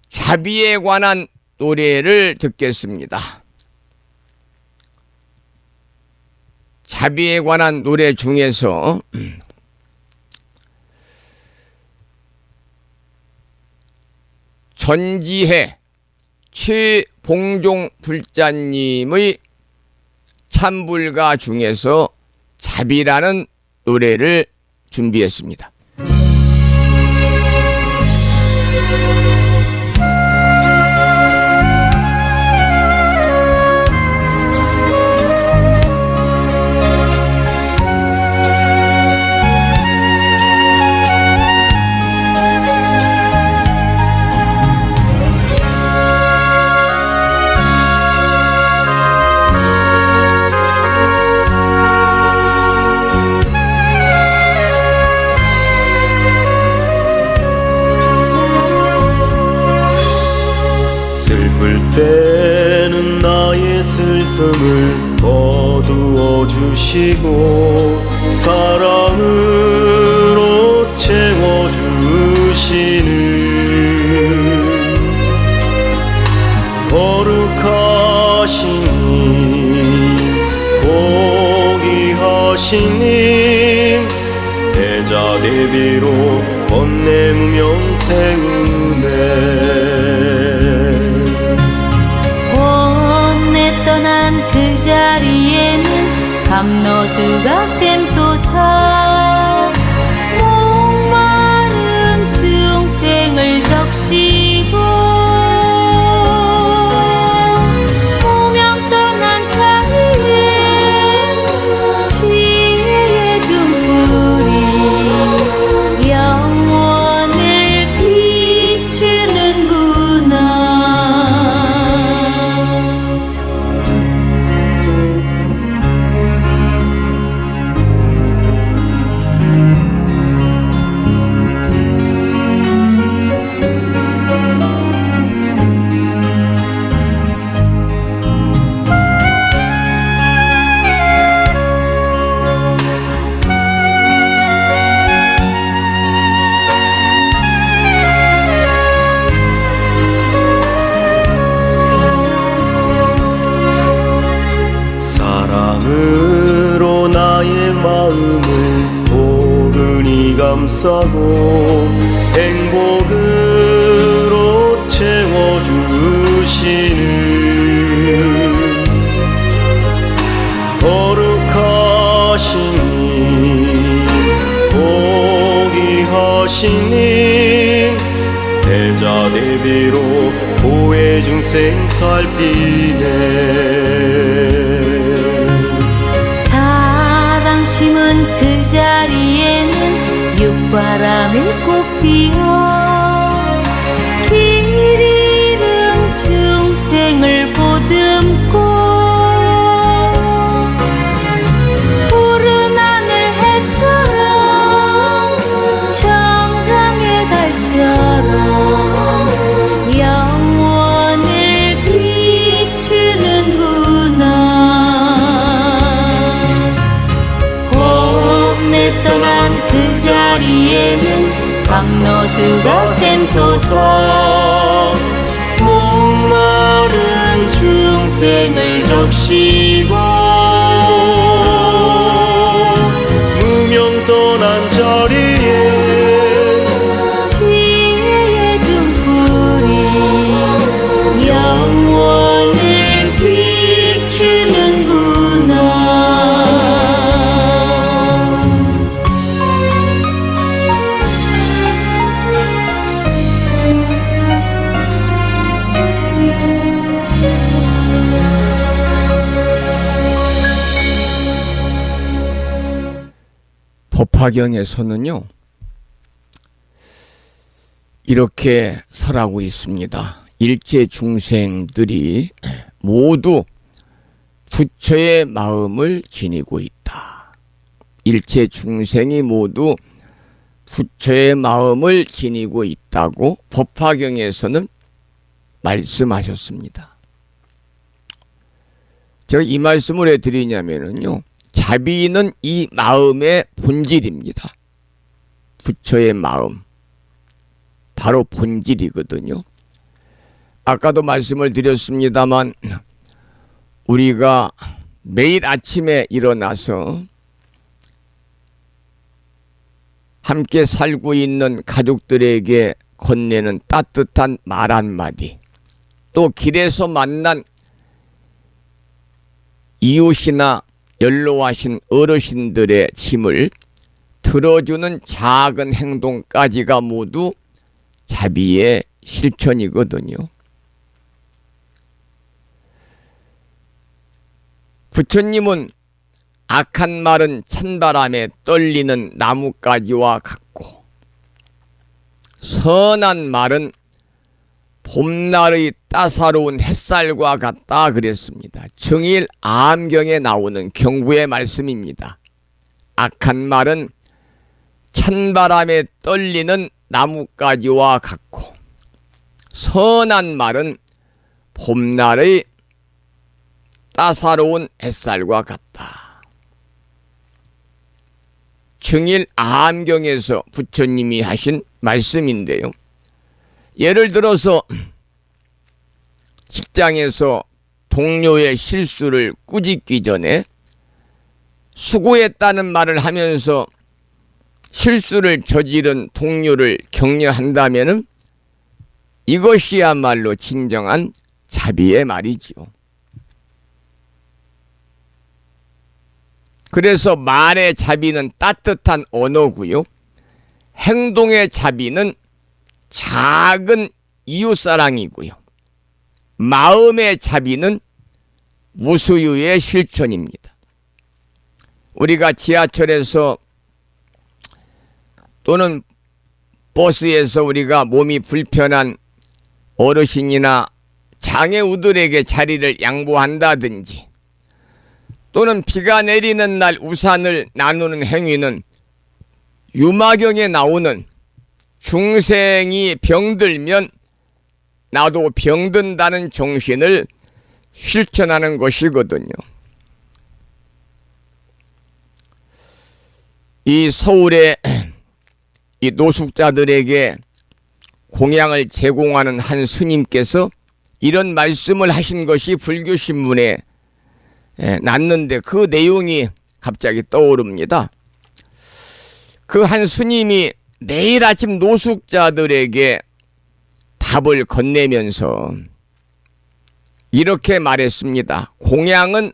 B: 자비에 관한 노래를 듣겠습니다. 자비에 관한 노래 중에서 전지혜 최봉종 불자님의 찬불가 중에서 자비라는 노래를 준비했습니다.
D: 때는 나의 슬픔을 거두어 주시고 사랑으로 채워 주시는 거룩하신 님, 고귀하신 님, 대자 대비로 번뇌 무명 태우네.
E: 떠난 그 자리에는 감로수가 샘솟아 목마른 중생을 적시고 무명 떠난 자리에 지혜의 등불이 영원을 비추는구나.
D: 사랑으로 나의 마음을 포근히 감싸고 행복으로 채워주시는 거룩하신 님, 고귀하신 님, 대자 대비로 보혜 중생 살피네.
E: 사랑심은 그 자리에는 육바람을 꽃 피워 길 잃은 중생을 보듬고 푸른 하늘 해처럼 청강의 달처럼 영원을 비추는구나. 봄내 떠난 그 자리에는 감로수가 샘솟아 목마른 중생을 적시고
D: 무명 떠난 자리에
E: 지혜의 등불이 영원을
B: 법화경에서는요 이렇게 설하고 있습니다. 일체 중생들이 모두 부처의 마음을 지니고 있다. 일체 중생이 모두 부처의 마음을 지니고 있다고 법화경에서는 말씀하셨습니다. 제가 이 말씀을 왜 드리냐면요, 자비는 이 마음의 본질입니다. 부처의 마음, 바로 본질이거든요. 아까도 말씀을 드렸습니다만 우리가 매일 아침에 일어나서 함께 살고 있는 가족들에게 건네는 따뜻한 말 한마디, 또 길에서 만난 이웃이나 연로하신 어르신들의 짐을 들어주는 작은 행동까지가 모두 자비의 실천이거든요. 부처님은 악한 말은 찬바람에 떨리는 나뭇가지와 같고 선한 말은 봄날의 따사로운 햇살과 같다 그랬습니다. 증일 암경에 나오는 경구의 말씀입니다. 악한 말은 찬바람에 떨리는 나뭇가지와 같고 선한 말은 봄날의 따사로운 햇살과 같다. 증일 암경에서 부처님이 하신 말씀인데요. 예를 들어서 직장에서 동료의 실수를 꾸짖기 전에 수고했다는 말을 하면서 실수를 저지른 동료를 격려한다면은 이것이야말로 진정한 자비의 말이지요. 그래서 말의 자비는 따뜻한 언어고요, 행동의 자비는 작은 이웃사랑이고요, 마음의 자비는 무수유의 실천입니다. 우리가 지하철에서 또는 버스에서 우리가 몸이 불편한 어르신이나 장애우들에게 자리를 양보한다든지, 또는 비가 내리는 날 우산을 나누는 행위는 유마경에 나오는 중생이 병들면 나도 병든다는 정신을 실천하는 것이거든요. 이 서울의 이 노숙자들에게 공양을 제공하는 한 스님께서 이런 말씀을 하신 것이 불교신문에 났는데 그 내용이 갑자기 떠오릅니다. 그 한 스님이 매일 아침 노숙자들에게 밥을 건네면서 이렇게 말했습니다. 공양은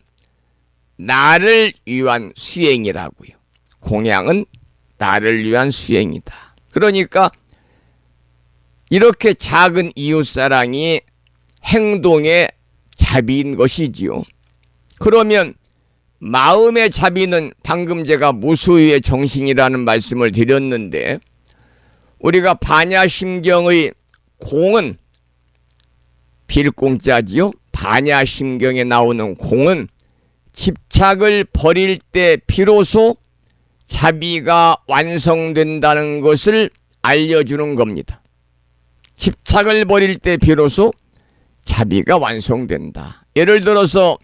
B: 나를 위한 수행이라고요. 공양은 나를 위한 수행이다. 그러니까 이렇게 작은 이웃사랑이 행동의 자비인 것이지요. 그러면 마음의 자비는 방금 제가 무수유의 정신이라는 말씀을 드렸는데, 우리가 반야심경의 공은 빌공자지요. 반야심경에 나오는 공은 집착을 버릴 때 비로소 자비가 완성된다는 것을 알려주는 겁니다. 집착을 버릴 때 비로소 자비가 완성된다. 예를 들어서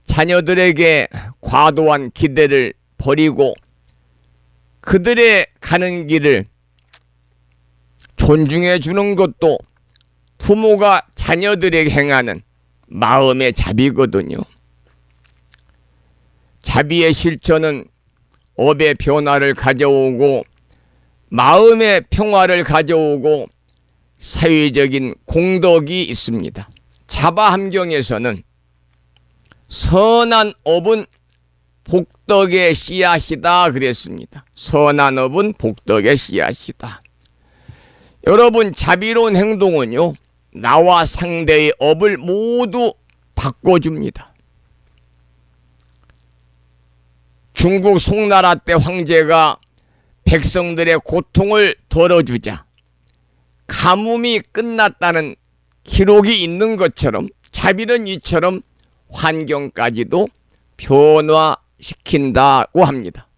B: 자녀들에게 과도한 기대를 버리고 그들의 가는 길을 존중해 주는 것도 부모가 자녀들에게 행하는 마음의 자비거든요. 자비의 실천은 업의 변화를 가져오고 마음의 평화를 가져오고 사회적인 공덕이 있습니다. 자바함경에서는 선한 업은 복덕의 씨앗이다 그랬습니다. 선한 업은 복덕의 씨앗이다. 여러분, 자비로운 행동은요, 나와 상대의 업을 모두 바꿔줍니다. 중국 송나라 때 황제가 백성들의 고통을 덜어주자 가뭄이 끝났다는 기록이 있는 것처럼 자비는 이처럼 환경까지도 변화시킨다고 합니다.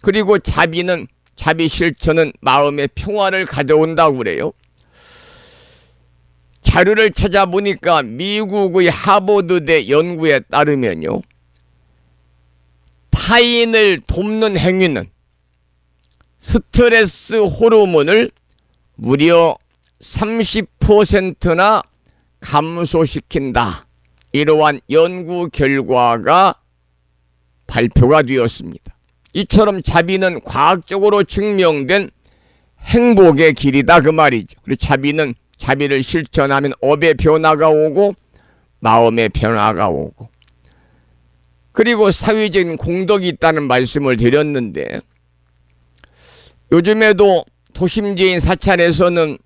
B: 그리고 자비 실천은 마음의 평화를 가져온다고 그래요. 자료를 찾아보니까 미국의 하버드대 연구에 따르면요, 타인을 돕는 행위는 스트레스 호르몬을 무려 30%나 감소시킨다. 이러한 연구 결과가 발표가 되었습니다. 이처럼 자비는 과학적으로 증명된 행복의 길이다 그 말이죠. 그리고 자비를 실천하면 업의 변화가 오고 마음의 변화가 오고, 그리고 사회적인 공덕이 있다는 말씀을 드렸는데, 요즘에도 도심지인 사찰에서는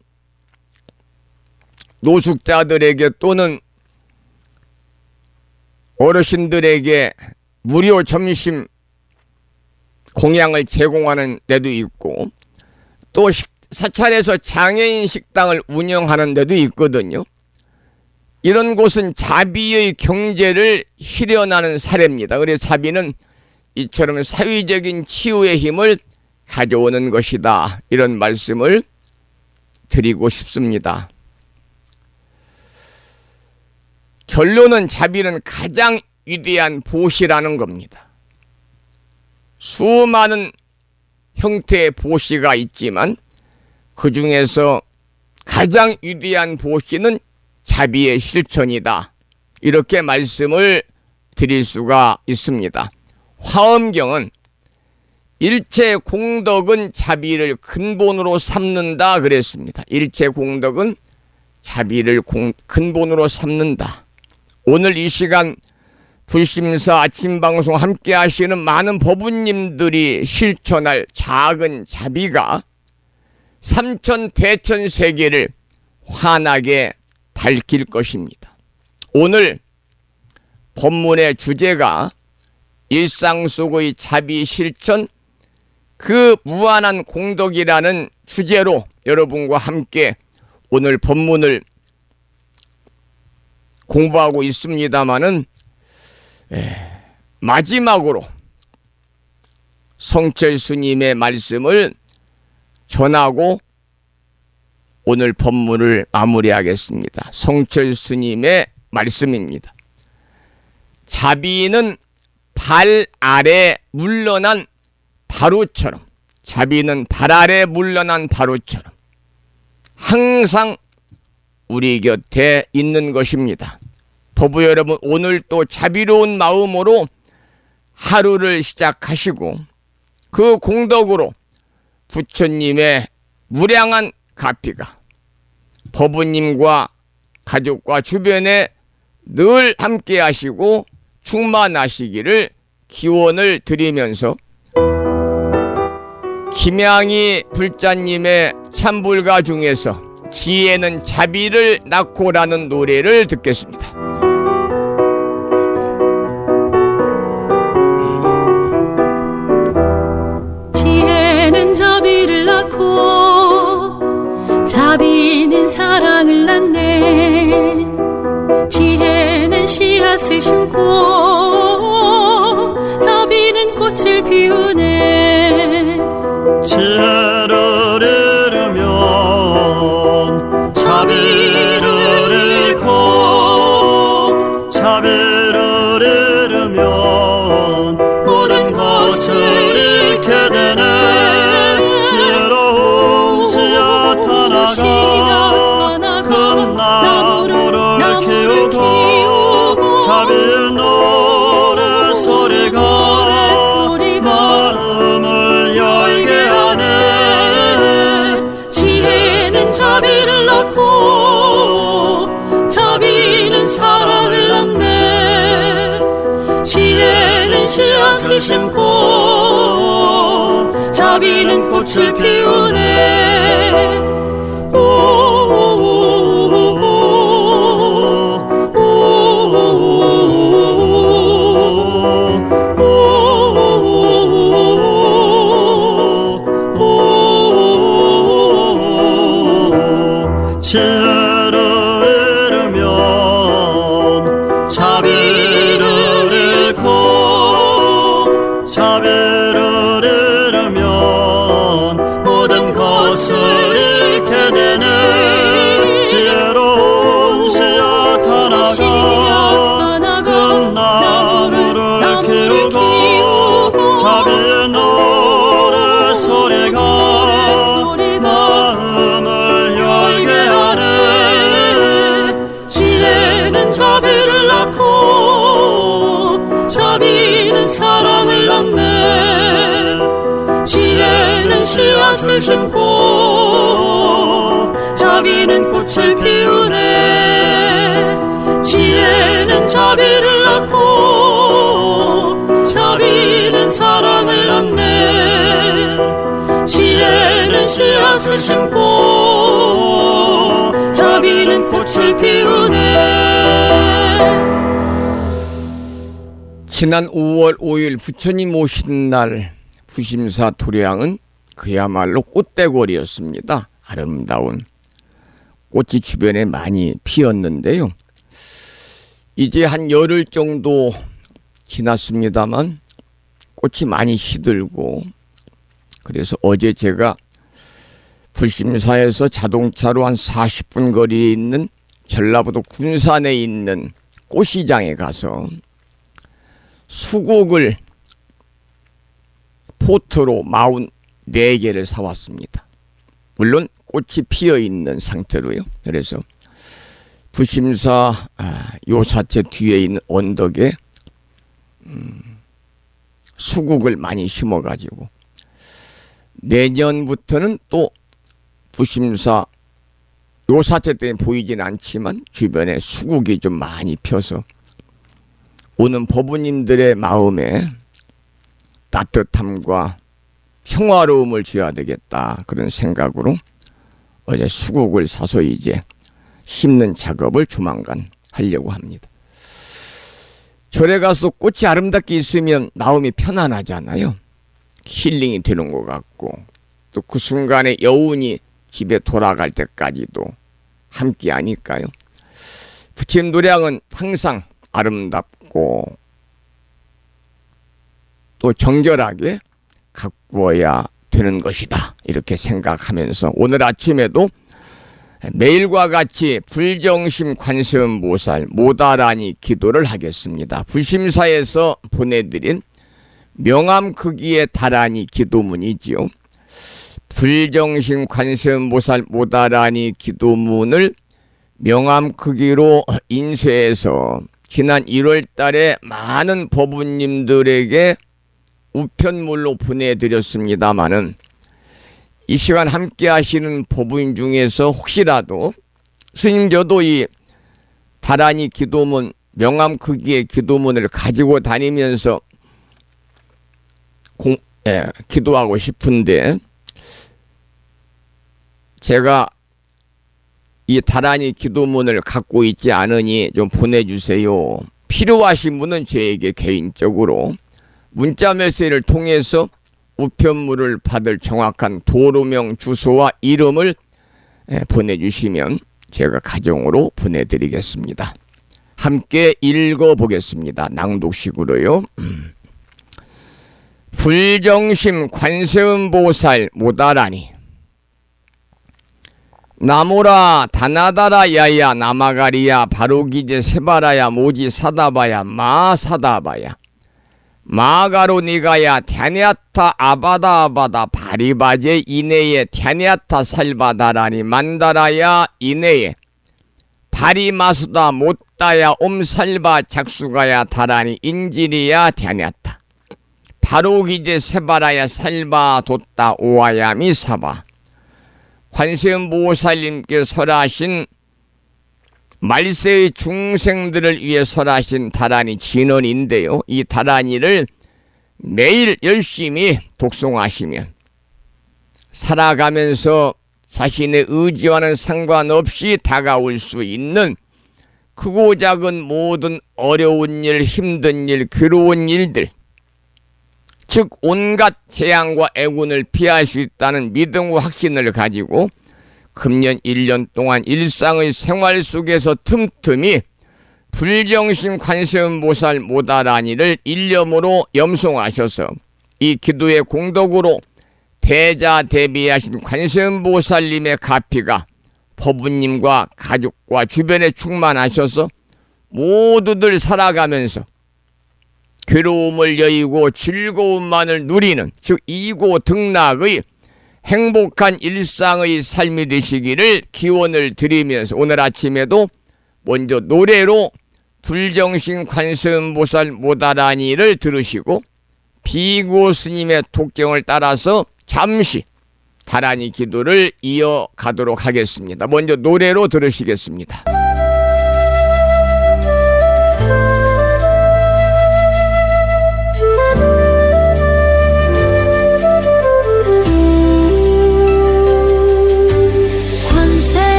B: 노숙자들에게 또는 어르신들에게 무료 점심 공양을 제공하는 데도 있고, 또 사찰에서 장애인 식당을 운영하는 데도 있거든요. 이런 곳은 자비의 경제를 실현하는 사례입니다. 그래서 자비는 이처럼 사회적인 치유의 힘을 가져오는 것이다. 이런 말씀을 드리고 싶습니다. 결론은 자비는 가장 위대한 보시라는 겁니다. 수많은 형태의 보시가 있지만 그 중에서 가장 위대한 보시는 자비의 실천이다. 이렇게 말씀을 드릴 수가 있습니다. 화엄경은 일체 공덕은 자비를 근본으로 삼는다 그랬습니다. 일체 공덕은 자비를 근본으로 삼는다. 오늘 이 시간 불심사 아침 방송 함께 하시는 많은 법우님들이 실천할 작은 자비가 삼천 대천 세계를 환하게 밝힐 것입니다. 오늘 본문의 주제가 일상 속의 자비 실천, 그 무한한 공덕이라는 주제로 여러분과 함께 오늘 본문을 공부하고 있습니다마는, 마지막으로 성철 스님의 말씀을 전하고 오늘 법문을 마무리하겠습니다. 성철 스님의 말씀입니다. 자비는 발 아래 물러난 바로처럼, 자비는 발 아래 물러난 바로처럼 항상 우리 곁에 있는 것입니다. 법우 여러분, 오늘 또 자비로운 마음으로 하루를 시작하시고 그 공덕으로 부처님의 무량한 가피가 법우님과 가족과 주변에 늘 함께 하시고 충만하시기를 기원을 드리면서 김양희 불자님의 참불가 중에서 지혜는 자비를 낳고라는 노래를 듣겠습니다.
E: 지혜는 자비를 낳고 자비는 사랑을 낳네. 지혜는 씨앗을 심고 자비는 꽃을 피우네.
D: 지혜를 잃으면 자비를 잃고, 자비를 잃으면 모든 것을 잃게 되네. 지혜로운 씨앗 하나가 큰 나무를 키우고, 자비의 노래소리가 마음을 열게 하네. 지혜는 자비를 낳고 자비는 사랑을 낳네. 지혜는 씨앗을 심고 자비는 꽃을 피우네. 낳고 자비는 사랑을 낳네. 지혜는 씨앗을 심고 자비는 꽃을 피우네. 지혜는 자비를 낳고 자비는 사랑을 낳네. 지혜는 씨앗을 심고 자비는 꽃을 피우네.
B: 지난 5월 5일 부처님 오신 날 부심사 도량은 그야말로 꽃대궐이었습니다. 아름다운 꽃이 주변에 많이 피었는데요. 이제 한 열흘 정도 지났습니다만 꽃이 많이 시들고, 그래서 어제 제가 불심사에서 자동차로 한 40분 거리에 있는 전라북도 군산에 있는 꽃시장에 가서 수국을 포트로 44개를 사왔습니다. 물론 꽃이 피어있는 상태로요. 그래서 부심사 요사체 뒤에 있는 언덕에 수국을 많이 심어가지고 내년부터는 또 부심사 요사체 때문에 보이진 않지만 주변에 수국이 좀 많이 펴서 오는 법부님들의 마음에 따뜻함과 평화로움을 줘야 되겠다, 그런 생각으로 어제 수국을 사서 이제 심는 작업을 조만간 하려고 합니다. 절에 가서 꽃이 아름답게 있으면 마음이 편안하잖아요. 힐링이 되는 것 같고, 또 그 순간에 여운이 집에 돌아갈 때까지도 함께 하니까요. 부처님 도량은 항상 아름답고 또 정결하게 가꾸어야 되는 것이다, 이렇게 생각하면서 오늘 아침에도 매일과 같이 불정심 관세음보살 모다라니 기도를 하겠습니다. 불심사에서 보내드린 명암 크기의 다라니 기도문이지요. 불정심 관세음보살 모다라니 기도문을 명암 크기로 인쇄해서 지난 1월 달에 많은 법부님들에게 우편물로 보내드렸습니다마는 이 시간 함께 하시는 법부인 중에서 혹시라도 스님 저도 이 다라니 기도문, 명암 크기의 기도문을 가지고 다니면서 기도하고 싶은데 제가 이 다라니 기도문을 갖고 있지 않으니 좀 보내주세요. 필요하신 분은 저에게 개인적으로 문자 메시지를 통해서 우편물을 받을 정확한 도로명, 주소와 이름을 보내주시면 제가 가정으로 보내드리겠습니다. 함께 읽어보겠습니다. 낭독식으로요. 불정심 관세음보살 모다라니 나모라 다나다라 야야 나마가리야 바로기제 세바라야 모지 사다바야 마사다바야 마가로 니가야 갸냐타 아바다 아바다 바리바제 이내에 갸냐타 살바다라니 만다라야 이내에 바리마수다 못다야 옴살바 작수가야 다라니 인지리야 갸냐타 바로기제 세바라야 살바 돛다 오아야 미사바 관세음보살님께 설하신 말세의 중생들을 위해 설하신 다라니 진언인데요. 이 다라니를 매일 열심히 독송하시면 살아가면서 자신의 의지와는 상관없이 다가올 수 있는 크고 작은 모든 어려운 일, 힘든 일, 괴로운 일들, 즉 온갖 재앙과 애군을 피할 수 있다는 믿음과 확신을 가지고 금년 1년 동안 일상의 생활 속에서 틈틈이 불정심 관세음보살 모다라니를 일념으로 염송하셔서 이 기도의 공덕으로 대자대비하신 관세음보살님의 가피가 법부님과 가족과 주변에 충만하셔서 모두들 살아가면서 괴로움을 여의고 즐거움만을 누리는, 즉 이고등락의 행복한 일상의 삶이 되시기를 기원을 드리면서 오늘 아침에도 먼저 노래로 불정신 관세음보살 모다라니를 들으시고 비구 스님의 독경을 따라서 잠시 다라니 기도를 이어가도록 하겠습니다. 먼저 노래로 들으시겠습니다.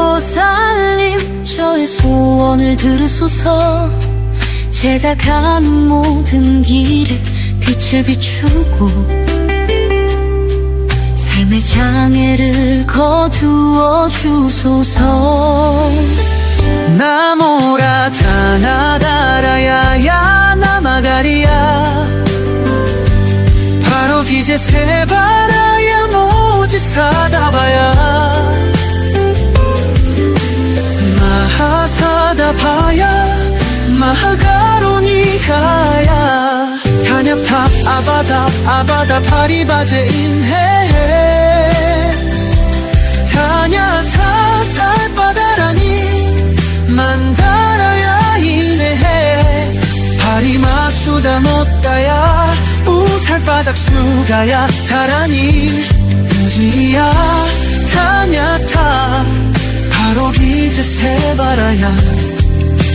E: 관세음보살님 저의 소원을 들으소서. 제가 가는 모든 길에 빛을 비추고 삶의 장애를 거두어 주소서.
F: 나모라 다나다라야야 나마가리야 바로 기제 세바라야 모지사다바야 마하사다바야 마하가로니가야 단약탑 아바다 파리바제 인해 단약탑 살바다라니 만다라야 인해 파리마수다 못다야 우살바작 수가야 다라니 우지야 단약탑 바로 기제 세바라야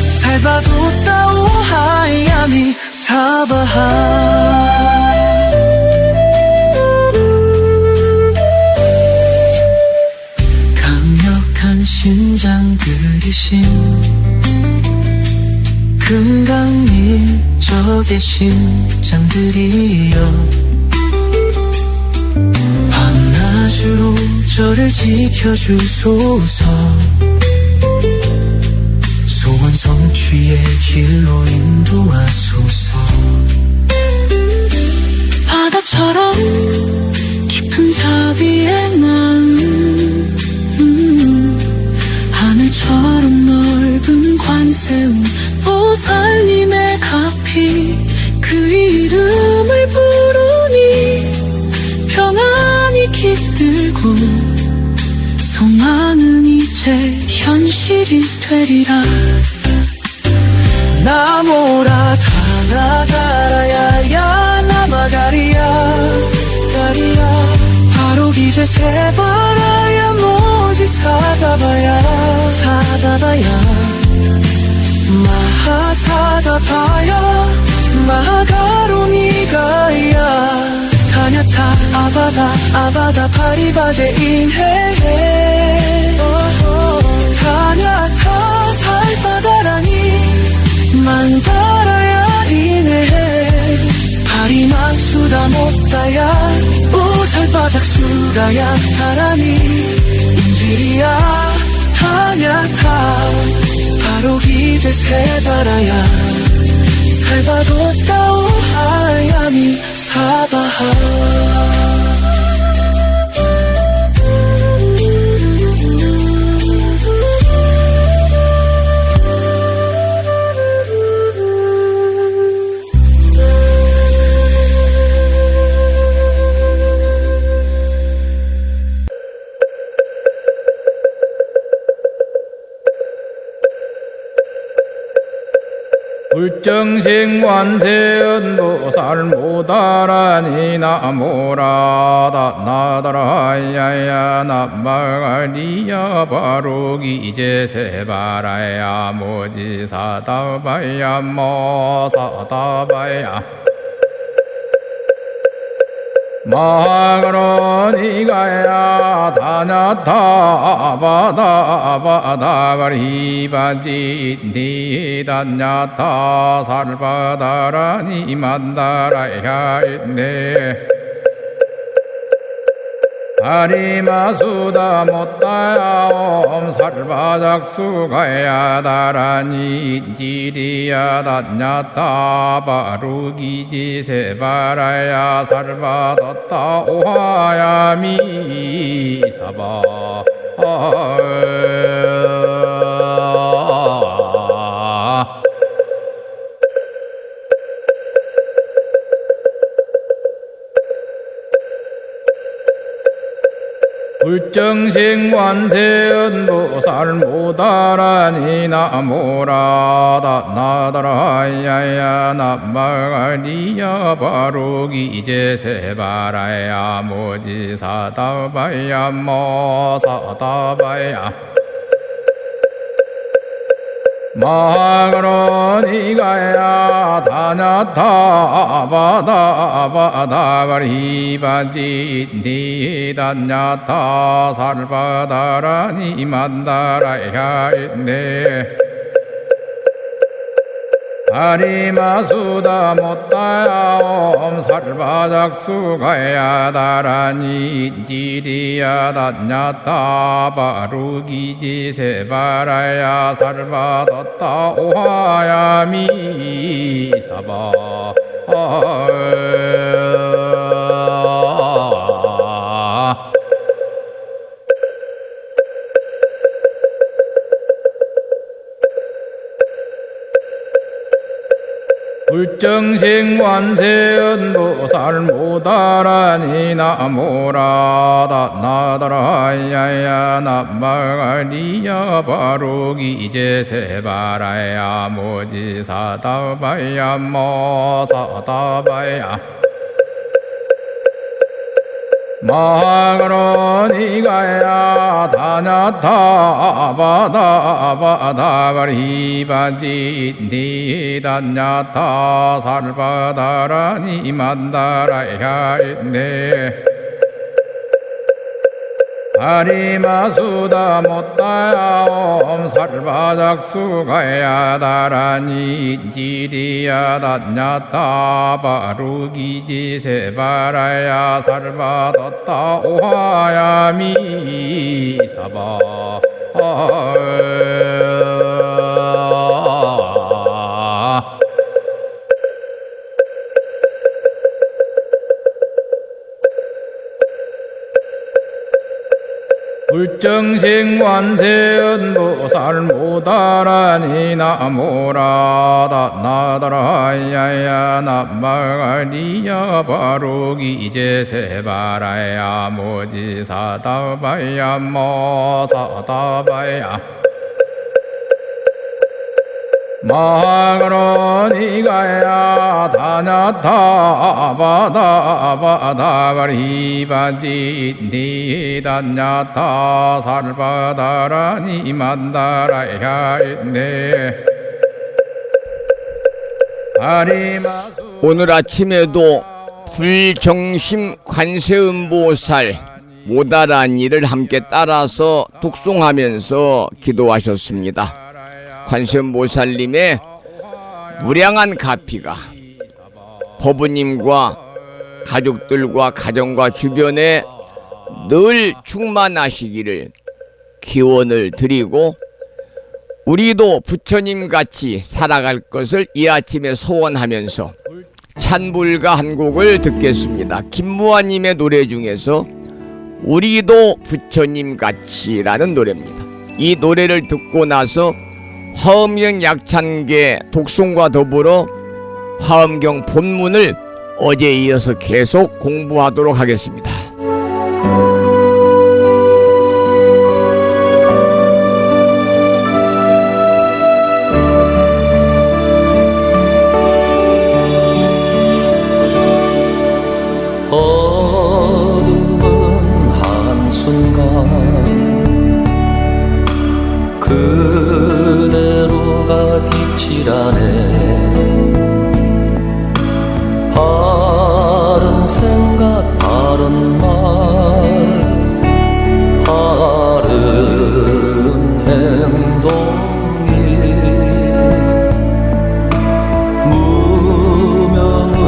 F: 살바도 따오 하야미 사바하. 강력한 신장들이신 금강밀적의 신장들이여 밤낮으로 저를 지켜주소서. 소원 성취의 길로 인도하소서.
E: 바다처럼 깊은 자비의 마음, 하늘처럼 넓은 관세음 보살님의 가피 그 이름을 부르니 평안이 깃들고 소망은 이제 현실이 되리라.
F: 나모라 다나다라야야 나마가리야 가리야 바로 기제 세바라야 모지 사다바야 마하사다바야 마하가로니가야 다냐타 아바다 파리바제 인해 다냐타 살바다라니 만다라야 인해 파리마수다 못다야 우살바작 수가야 다라니 인지리야 다냐타 바로 기제 세바라야 살바도 따오 하야미 사바하.
G: 불정생 관세음보살 모다라니 나모라다 나다라야야 나마가리야 바로기제 세바라야 모지사다바야 모사다바야 마하가로니가야 다냐타 바다바다바리바지 니다냐타 살바다라니 만다라야 있네 다리마수다 못다야 엄살바작수가야 다라니 지리야 다냐타 바루기지 세바라야 살바뒀다 오하야미 사바 불정식 완세은보살 모다라니 나모라다 나다라야야 남마가리야 바로기 이제 세바라야 모지사다바야 모사다바야 마그로니가야 다냐타바다바다바리바지 니다냐타 살바다라니 만다라야 있네 아리마수다 못다야 엄살바작수가야 다라니 지리야 다냐타 바루기지 세바라야 살바뒀다 오하야미 사바 불정식 완세은보살 모다라니 나모라다 나다라야야 남마가리야 바로기 이제 세바라야 모지사다바야 모사다바야 마그로니가야 다냐타바다바다바리바지 니다냐타 살바다라니 만다라야 있네 아리마수다 못다야 엄살바작수가야 다라니 지리야 다냐타 바루기지 세바라야 살바뒀다 오하야미 사바 불정식 완세은보살 모다라니 나모라다 나다라야야 남마가리야 바로기 이제 세바라야 모지사다바야 모사다바야 마그로니가야 다냐타바다바다바리바지 니다냐타 살바다라니 만다라야 있네
B: 오늘 아침에도 불정심 관세음보살 모다라니를 함께 따라서 독송하면서 기도하셨습니다. 관세음보살님의 무량한 가피가 법부님과 가족들과 가정과 주변에 늘 충만하시기를 기원을 드리고 우리도 부처님같이 살아갈 것을 이 아침에 소원하면서 찬불가 한 곡을 듣겠습니다. 김무아님의 노래 중에서 우리도 부처님같이라는 노래입니다. 이 노래를 듣고 나서 화엄경 약찬계 독송과 더불어 화엄경 본문을 어제에 이어서 계속 공부하도록 하겠습니다.
H: 어두운 한순간 그대로가 빛이라네 바른 생각 바른 말 바른 행동이 무명을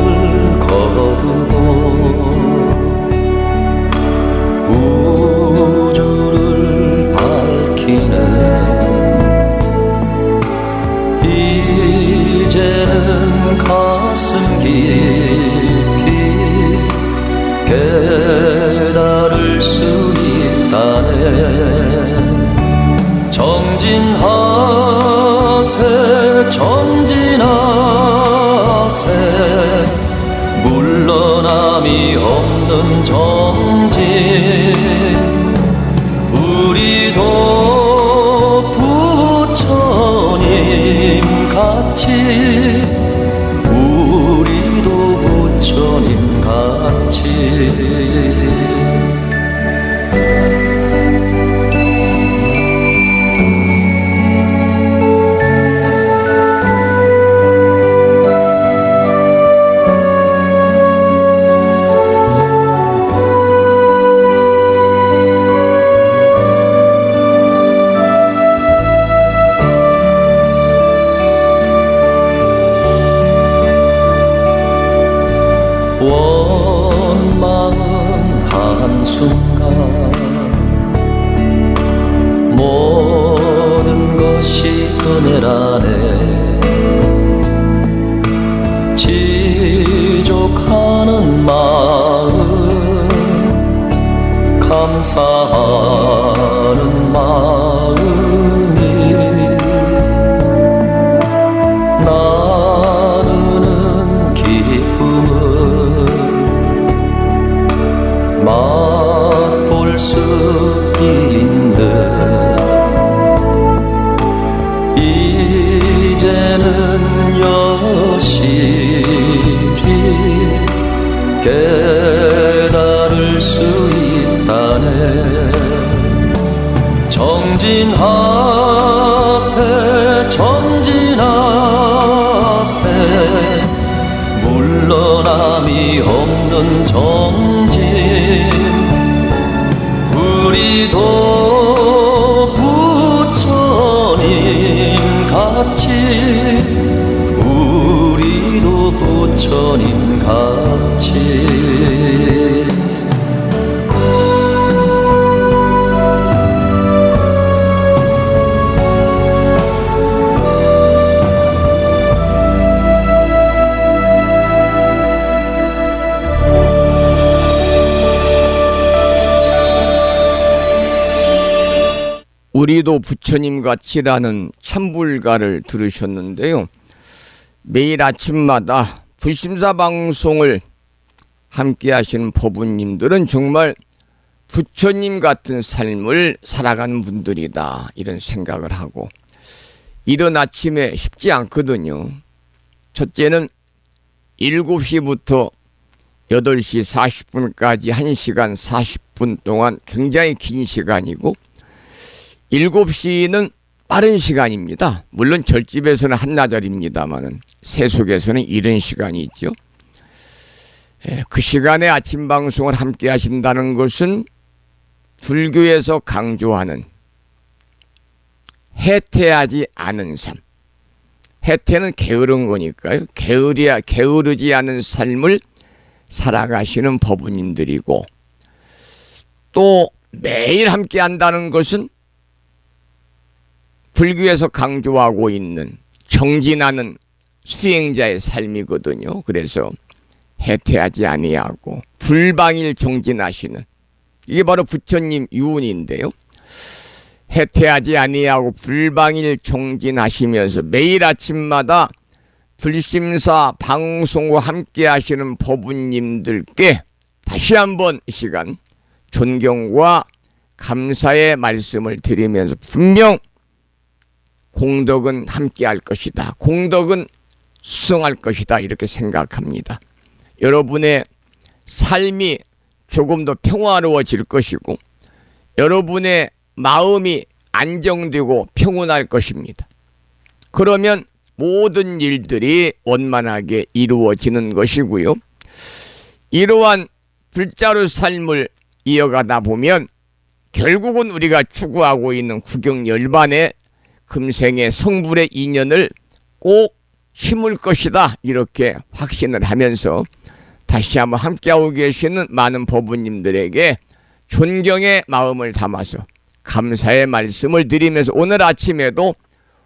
H: 거두고 우주를 밝히네 이제는 가슴 깊이 깨달을 수 있다네 정진하세 정진하세 물러남이 없는 정진 원망은 한순간 모든 것이 은혜라네 지족하는 마음 감사하는 마음이 나누는 기쁨을 맛볼 수 있는 이제는 여실히 깨달을 수 있다네 정진하세 전진하세 물러남이 없는 정진 우리도 부처님 같이 우리도 부처님 같이
B: 우리도 부처님 같이라는 참불가를 들으셨는데요. 매일 아침마다 불심사 방송을 함께 하시는 법우님들은 정말 부처님 같은 삶을 살아가는 분들이다 이런 생각을 하고 이른 아침에 쉽지 않거든요. 첫째는 7시부터 8시 40분까지 1시간 40분 동안 굉장히 긴 시간이고 7시는 빠른 시간입니다. 물론 절집에서는 한나절입니다만 세속에서는 이른 시간이 있죠. 그 시간에 아침 방송을 함께 하신다는 것은 불교에서 강조하는 해태하지 않은 삶. 해태는 게으른 거니까요. 게으르지 않은 삶을 살아가시는 법우님들이고 또 매일 함께 한다는 것은 불교에서 강조하고 있는 정진하는 수행자의 삶이거든요. 그래서 해태하지 아니하고 불방일 정진하시는 이게 바로 부처님 유운인데요. 해태하지 아니하고 불방일 정진하시면서 매일 아침마다 불심사 방송과 함께 하시는 법우님들께 다시 한번 이 시간 존경과 감사의 말씀을 드리면서 분명 공덕은 함께 할 것이다. 공덕은 수성할 것이다. 이렇게 생각합니다. 여러분의 삶이 조금 더 평화로워질 것이고 여러분의 마음이 안정되고 평온할 것입니다. 그러면 모든 일들이 원만하게 이루어지는 것이고요. 이러한 불자로 삶을 이어가다 보면 결국은 우리가 추구하고 있는 구경열반의 금생의 성불의 인연을 꼭 심을 것이다. 이렇게 확신을 하면서 다시 한번 함께하고 계시는 많은 법우님들에게 존경의 마음을 담아서 감사의 말씀을 드리면서 오늘 아침에도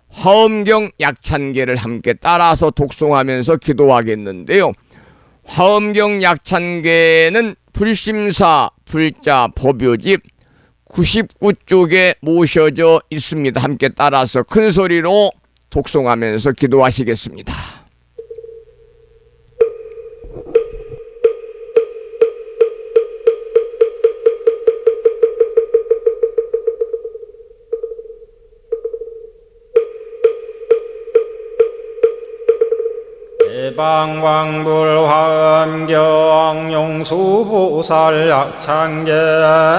B: 화엄경 약찬계를 함께 따라서 독송하면서 기도하겠는데요. 화엄경 약찬계는 불심사 불자 법요집 99쪽에 모셔져 있습니다. 함께 따라서 큰 소리로 독송하면서 기도하시겠습니다.
G: 대방광불화엄경 용수보살 약창계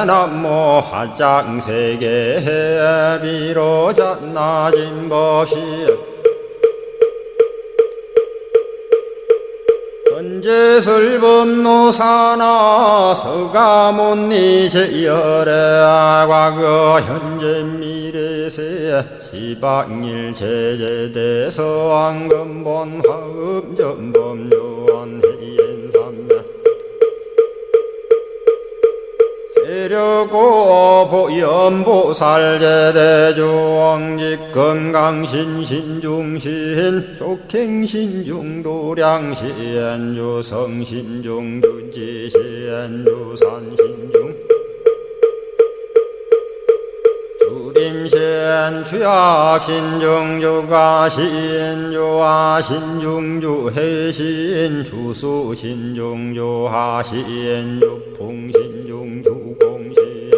G: 남모 화장세계 비로잔나진 법시 전제설법노사나 서가몬니 제열의 과거 현재 미래세 시방일 제제대서 왕금본 화음전범 요한해연삼매 대려고 보현보살제대주왕직 건강신신중신 족행신중도량신 유성신중 유지신 유산신중 주림신 주약신중 주가신 주화신중 주해신 주수신중 주하신 주풍신중 주공신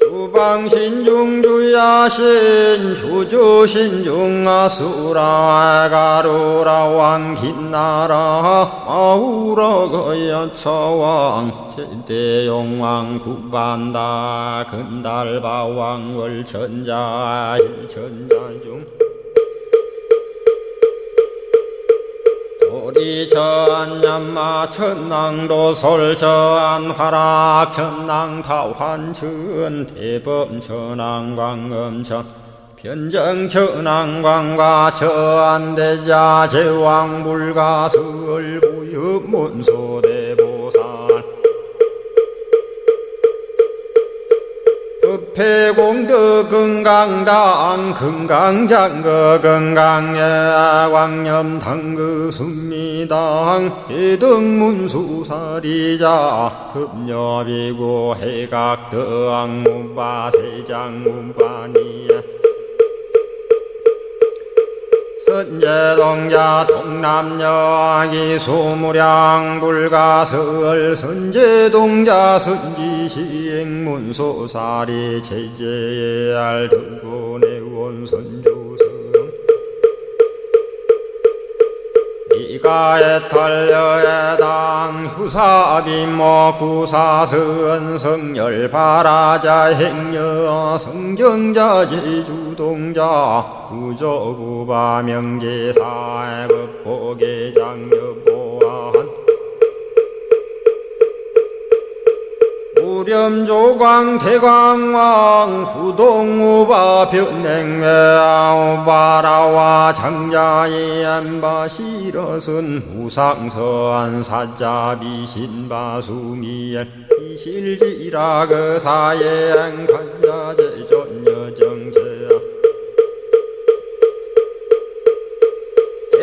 G: 주방신중 주야신 주주신중 아수라 가루라 왕긴나라 아우라 거야차왕 제대용왕 구반다 근달바왕 월천자 일천자중 도리천 얀마 천낭도 솔천 화락 천낭 타환천 대범 천왕 광음천 변정 천왕 광과 천대자 제왕 불가설 부유 문소대보살 급회공덕 건강당 건강장거 건강예 광염당그 순미당 해등문수사리자 급여비고 해각덕 문바 세장 문바니야 선제동자 동남여 기수무량 불가설 선제동자 선지시행문소사리 제제알 등군의원 선주성 이가에탈려에당 후사비모 구사선 성열바라자 행여 성정자 제주동자 구조구바 명제사 법보계장여보안 우렴조광 대광왕 부동우바 변냉외아우바라와 장자이 안바시러선 무상서안 사자비신바수미엘 이실지라그사예행 간자제존여정제야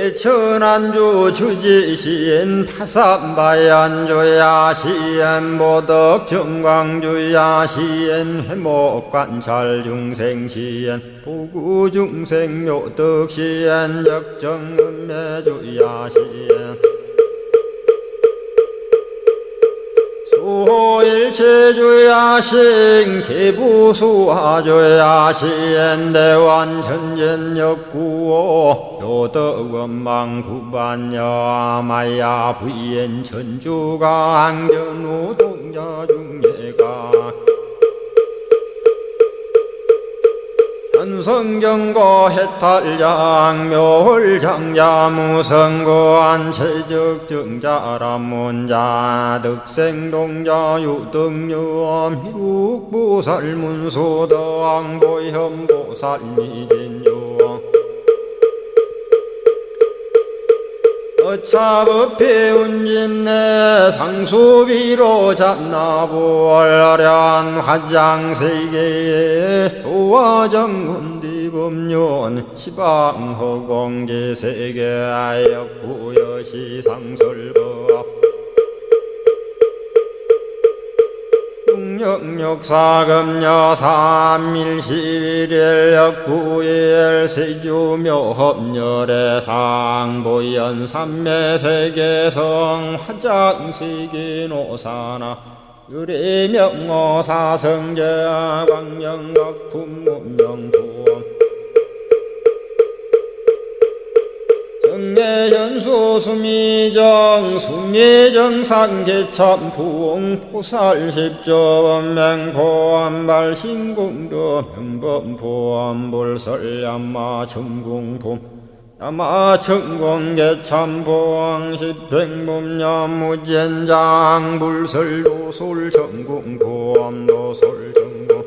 G: 대천안주 주지시엔 파산바얀주야시엔 보덕정광주야시엔 회목관찰중생시엔 부구중생묘덕시엔 적정은매주야시엔 수호일체주야신 개부수화주야신 대완천전역구호 요덕원망구반여마야 부인 천주가 안견우동자중예가 현성경고 해탈장 묘홀장자무성고안 최적정자람문자 득생동자 유등유엄 희룩보살문소덕보현보살미진유엄 어차법회운집내 상수비로 잡나부얼련 화장세계에 조화정운디법륜 시방허공제세계아역부여시상설법 육력사금여 삼일시일일 역부일 세주묘법열의 상보연 삼매세계성 화장세계노사나 유리명어사성제 광명각품문명부엄 정례현수 수미정 수미정상계참풍 포살십조원맹포암발 신공도 명범포암불설야마 천공품 야마천공계참포항 십행범야무젠장 불설도솔 천공포암도솔 천공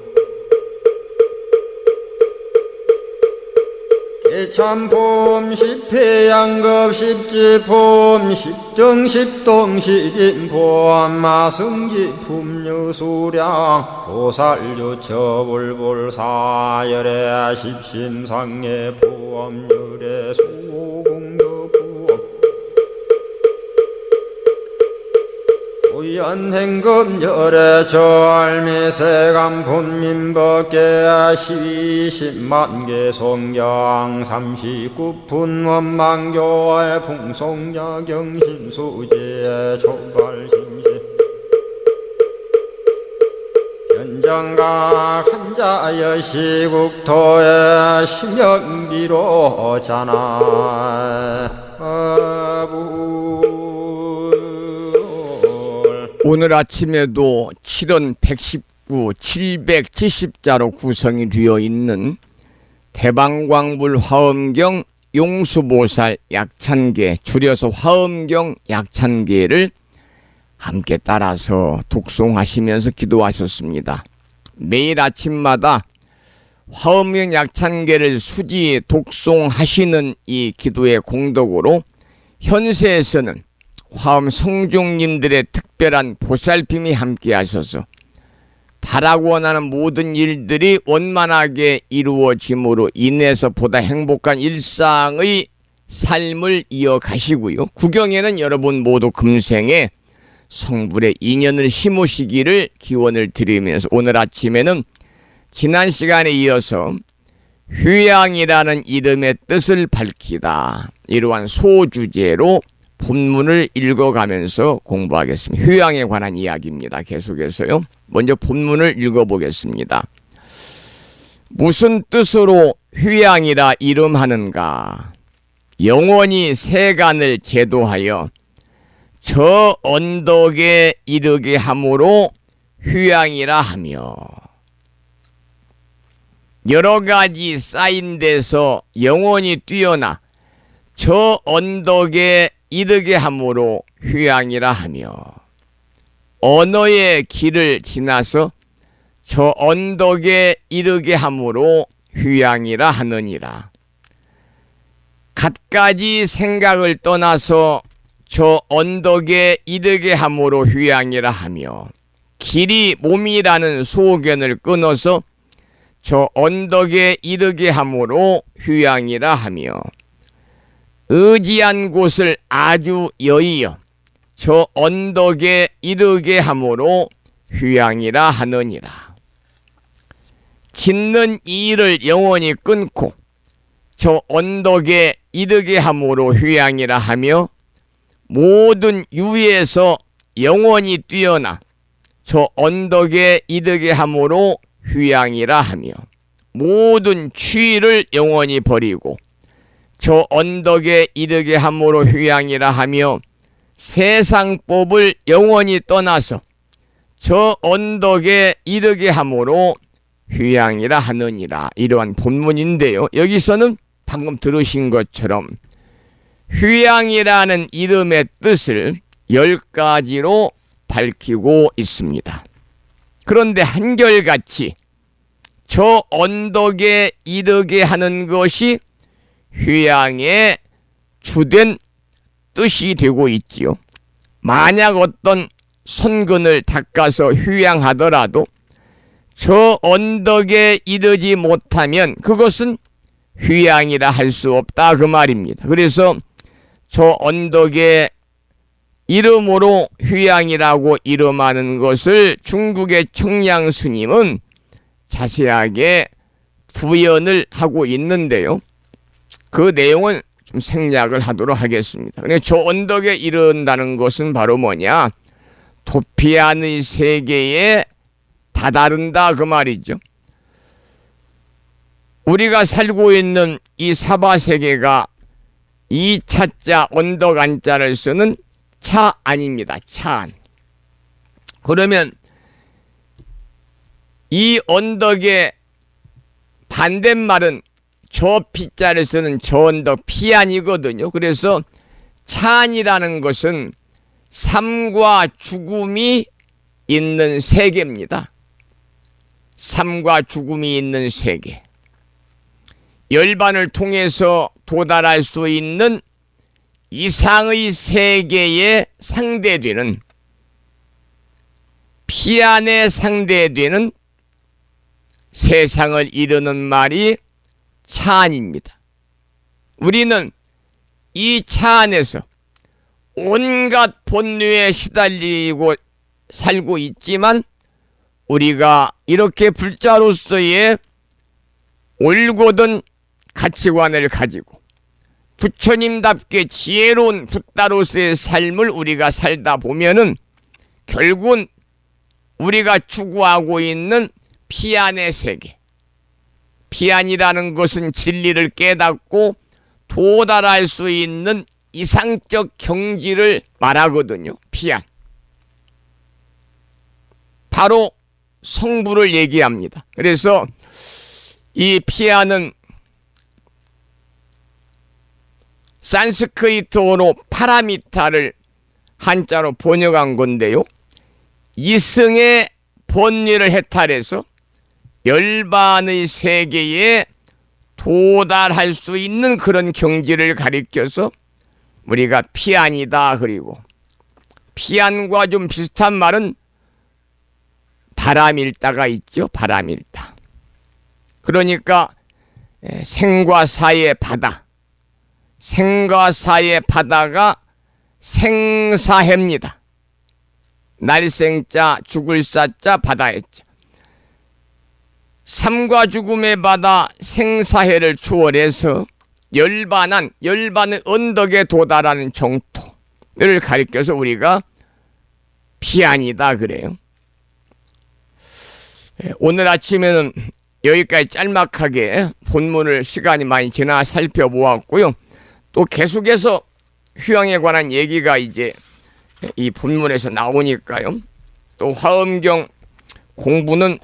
G: 예참품 십회양급 십지품 십정십동 십인품 마승지품 여수량 보살유처불불 사열의 십심상의 보험열의 소공덕구엄 오연행금열의 절미세간품민법계 12십만개 송경 39분 원망교의 풍송야경신수지의 초발신시 현정각 한자여 시국토의 심영비로 자나
B: 오늘 아침에도 7원 119, 770자로 구성이 되어 있는 대방광불 화엄경 용수보살 약찬계, 줄여서 화엄경 약찬계를 함께 따라서 독송하시면서 기도하셨습니다. 매일 아침마다 화엄경 약찬계를 수지 독송하시는 이 기도의 공덕으로 현세에서는 화엄 성종님들의 특별한 보살핌이 함께 하셔서 바라고 원하는 모든 일들이 원만하게 이루어짐으로 인해서 보다 행복한 일상의 삶을 이어가시고요. 구경에는 여러분 모두 금생에 성불의 인연을 심으시기를 기원을 드리면서 오늘 아침에는 지난 시간에 이어서 휴양이라는 이름의 뜻을 밝히다, 이러한 소주제로 본문을 읽어가면서 공부하겠습니다. 휴양에 관한 이야기입니다. 계속해서요. 먼저 본문을 읽어보겠습니다. 무슨 뜻으로 휴양이라 이름하는가? 영원히 세간을 제도하여 저 언덕에 이르게 함으로 휴양이라 하며, 여러 가지 쌓인 데서 영원히 뛰어나 저 언덕에 이르게 함으로 휴양이라 하며, 언어의 길을 지나서 저 언덕에 이르게 함으로 휴양이라 하느니라. 갖가지 생각을 떠나서 저 언덕에 이르게 함으로 휴양이라 하며, 길이 몸이라는 소견을 끊어서 저 언덕에 이르게 함으로 휴양이라 하며, 의지한 곳을 아주 여의어 저 언덕에 이르게 함으로 휴양이라 하느니라. 짓는 일을 영원히 끊고 저 언덕에 이르게 함으로 휴양이라 하며, 모든 유에서 영원히 뛰어나 저 언덕에 이르게 함으로 휴양이라 하며, 모든 추위를 영원히 버리고 저 언덕에 이르게 함으로 휴양이라 하며, 세상법을 영원히 떠나서 저 언덕에 이르게 함으로 휴양이라 하느니라. 이러한 본문인데요. 여기서는 방금 들으신 것처럼 휴양이라는 이름의 뜻을 10가지로 밝히고 있습니다. 그런데 한결같이 저 언덕에 이르게 하는 것이 휴양의 주된 뜻이 되고 있지요. 만약 어떤 선근을 닦아서 휴양하더라도 저 언덕에 이르지 못하면 그것은 휴양이라 할 수 없다, 그 말입니다. 그래서 저 언덕에 이름으로 휴양이라고 이름하는 것을 중국의 청량 스님은 자세하게 부연을 하고 있는데요. 그 내용은 좀 생략을 하도록 하겠습니다. 그러니까 저 언덕에 이른다는 것은 바로 뭐냐? 도피안의 세계에 다다른다, 그 말이죠. 우리가 살고 있는 이 사바세계가 이 차자 언덕 안자를 쓰는 차 안입니다. 차안. 그러면 이 언덕의 반대말은 저 피자를 쓰는 저 언덕 피안이거든요. 그래서 차안이라는 것은 삶과 죽음이 있는 세계입니다. 삶과 죽음이 있는 세계. 열반을 통해서 도달할 수 있는 이상의 세계에 상대되는, 피안에 상대되는 세상을 이루는 말이 차 안입니다. 우리는 이 차 안에서 온갖 본뇌에 시달리고 살고 있지만, 우리가 이렇게 불자로서의 올곧은 가치관을 가지고 부처님답게 지혜로운 붓다로서의 삶을 우리가 살다 보면은 결국은 우리가 추구하고 있는 피안의 세계, 피안이라는 것은 진리를 깨닫고 도달할 수 있는 이상적 경지를 말하거든요. 피안. 바로 성부를 얘기합니다. 그래서 이 피안은 산스크리트어로 파라미타를 한자로 번역한 건데요. 이승의 본리를 해탈해서 열반의 세계에 도달할 수 있는 그런 경지를 가리켜서 우리가 피안이다. 그리고 피안과 좀 비슷한 말은 바람일다가 있죠. 바람일다. 그러니까 생과 사의 바다, 생과 사의 바다가 생사해입니다. 날생자, 죽을 사자, 바다의 자. 삶과 죽음의 바다 생사해를 추월해서 열반의 언덕에 도달하는 정토를 가리켜서 우리가 피안이다 그래요. 오늘 아침에는 여기까지 짤막하게 본문을 시간이 많이 지나 살펴보았고요. 또 계속해서 휴양에 관한 얘기가 이제 이 본문에서 나오니까요. 또 화엄경 공부는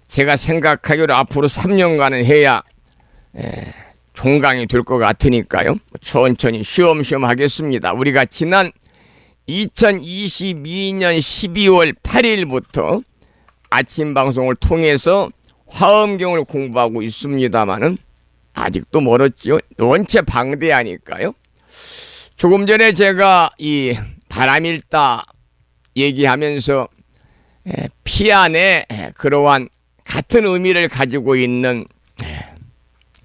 B: 제가 생각하기로 앞으로 3년간은 해야 종강이 될 것 같으니까요. 천천히 쉬엄쉬엄 하겠습니다. 우리가 지난 2022년 12월 8일부터 아침 방송을 통해서 화엄경을 공부하고 있습니다만은 아직도 멀었죠. 원체 방대하니까요. 조금 전에 제가 이 바람일다 얘기하면서 피안에 그러한 같은 의미를 가지고 있는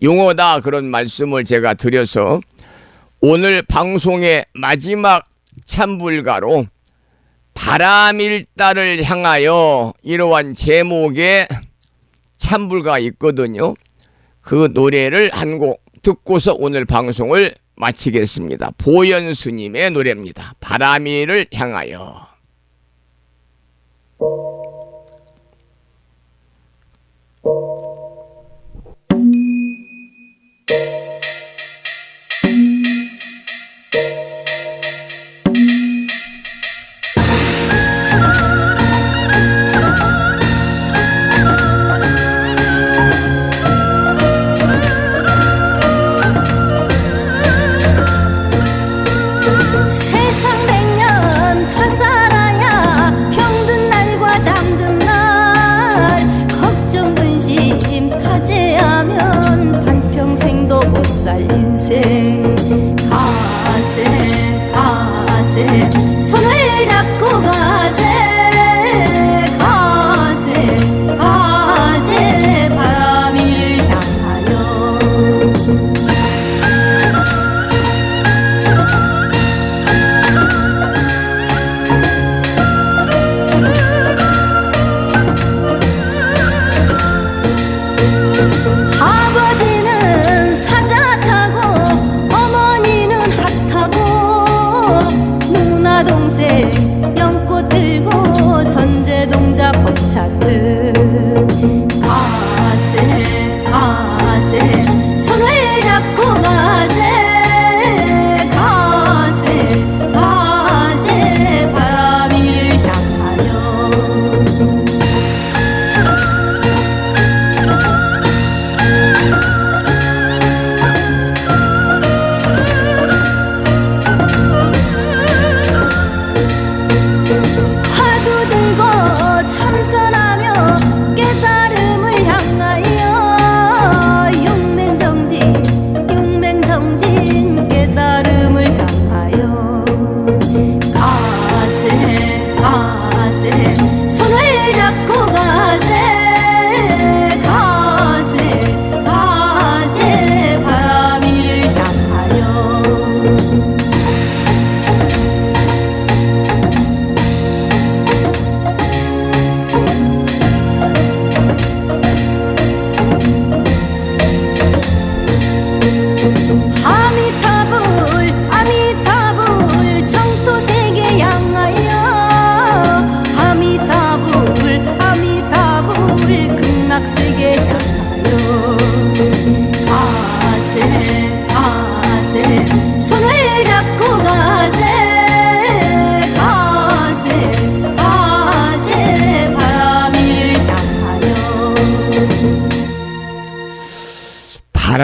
B: 용어다 그런 말씀을 제가 드려서 오늘 방송의 마지막 참불가로 바람일다를 향하여 이러한 제목의 참불가 있거든요. 그 노래를 한 곡 듣고서 오늘 방송을 마치겠습니다. 보현스님의 노래입니다. 바람이를 향하여.
E: 세상 백년 다 살아야 병든 날과 잠든 날 걱정 근심 타제하면 반평생도 못 살 인생 가세 가세 손을 잡고 가세 가세 가세 바람을 향하여 아버지는 사자 타고 어머니는 핫 타고 누나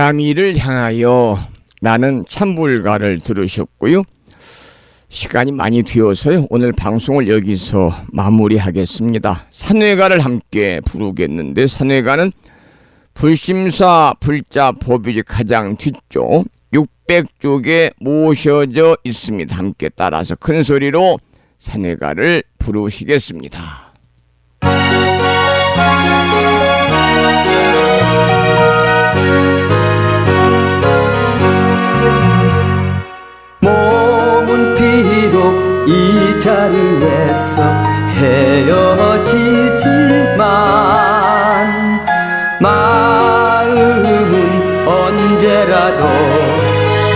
B: 바람이를 향하여 라는 찬불가를 들으셨고요. 시간이 많이 되어서요. 오늘 방송을 여기서 마무리하겠습니다. 산회가를 함께 부르겠는데 산회가는 불심사 불자 법유지 가장 뒤쪽 600쪽에 모셔져 있습니다. 함께 따라서 큰 소리로 산회가를 부르시겠습니다.
H: 몸은 비록 이 자리에서 헤어지지만 마음은 언제라도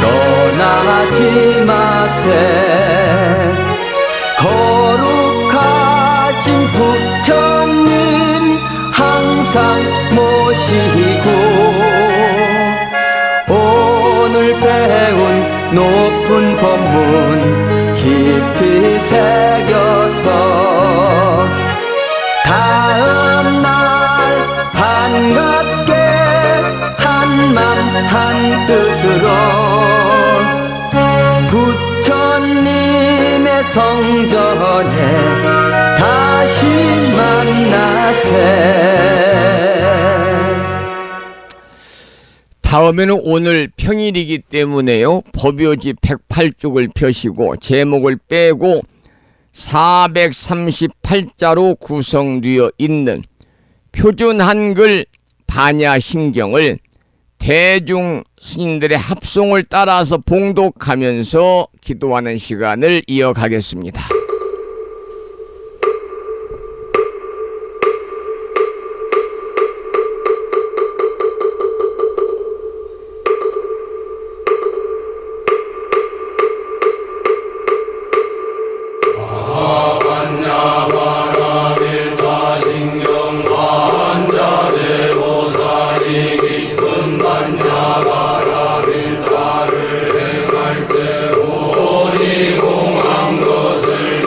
H: 떠나지 마세. 거룩하신 부처님 항상 모시고 오늘 배운 높은 법문 깊이 새겨서 다음날 반갑게 한맘 한뜻으로 부처님의 성전에 다시 만나세.
B: 다음에는 오늘 평일이기 때문에요. 법요지 108쪽을 펴시고 제목을 빼고 438자로 구성되어 있는 표준 한글 반야심경을 대중 스님들의 합송을 따라서 봉독하면서 기도하는 시간을 이어가겠습니다.
G: 것을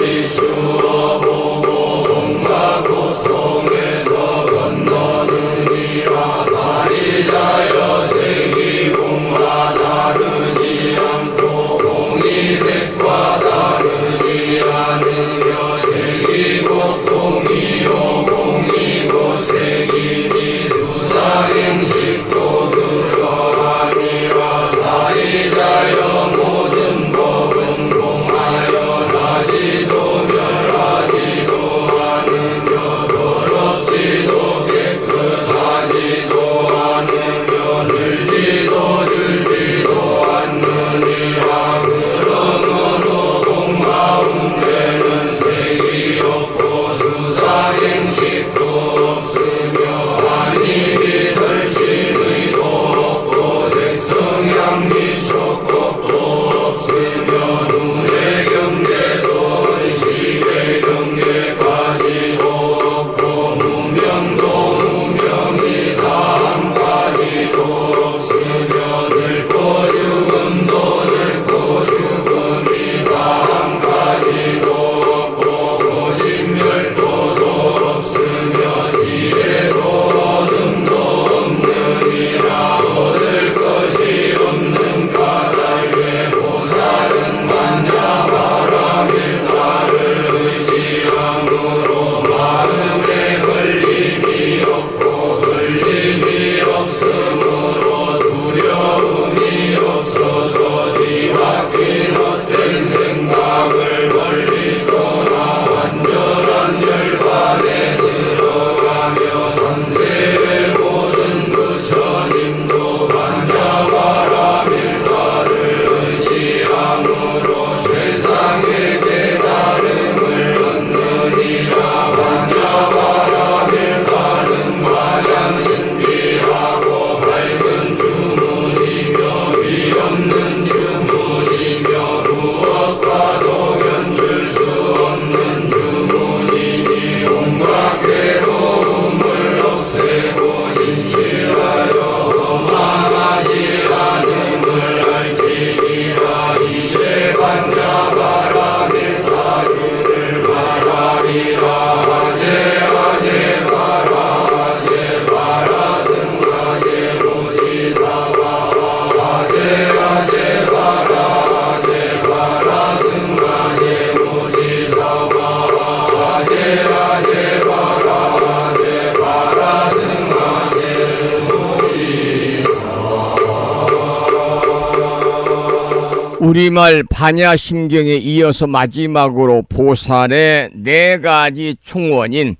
B: 우리말 반야심경에 이어서 마지막으로 보살의 4가지 충원인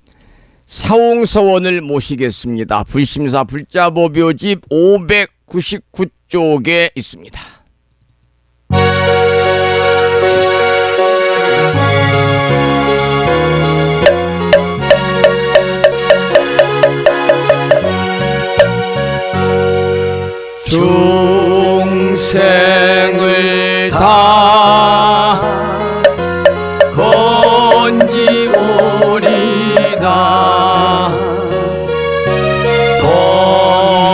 B: 사홍서원을 모시겠습니다. 불심사 불자보묘집 599쪽에 있습니다. 중생을 다 건지오리다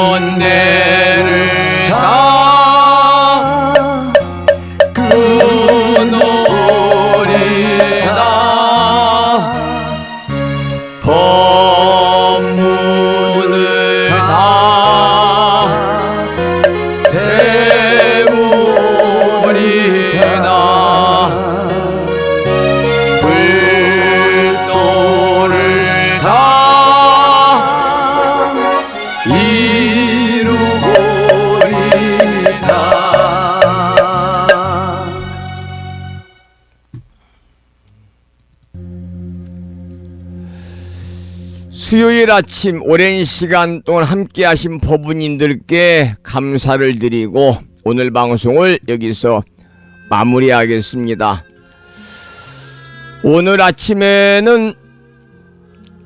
B: 번뇌를 다 끊으리다 법문을 다 배우리다 불도를 다 이루리다. 수요일 아침 오랜 시간 동안 함께 하신 법문님들께 감사를 드리고 오늘 방송을 여기서 마무리하겠습니다. 오늘 아침에는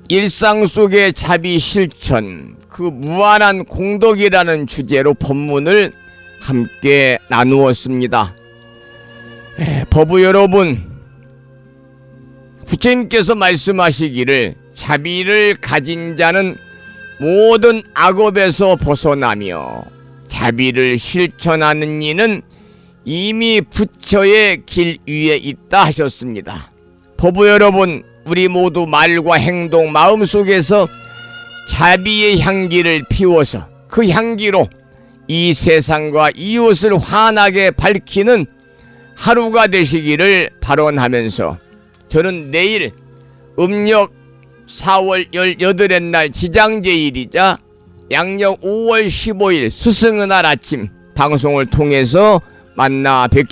B: 일상 속의 자비 실천, 그 무한한 공덕이라는 주제로 법문을 함께 나누었습니다. 법우 여러분, 부처님께서 말씀하시기를 자비를 가진 자는 모든 악업에서 벗어나며 자비를 실천하는 이는 이미 부처의 길 위에 있다 하셨습니다. 법우 여러분, 우리 모두 말과 행동, 마음속에서 자비의 향기를 피워서 그 향기로 이 세상과 이웃을 환하게 밝히는 하루가 되시기를 발언하면서 저는 내일 음력 4월 18의 날 지장제일이자 양력 5월 15일 스승의 날 아침 방송을 통해서 만나 뵙겠습니다.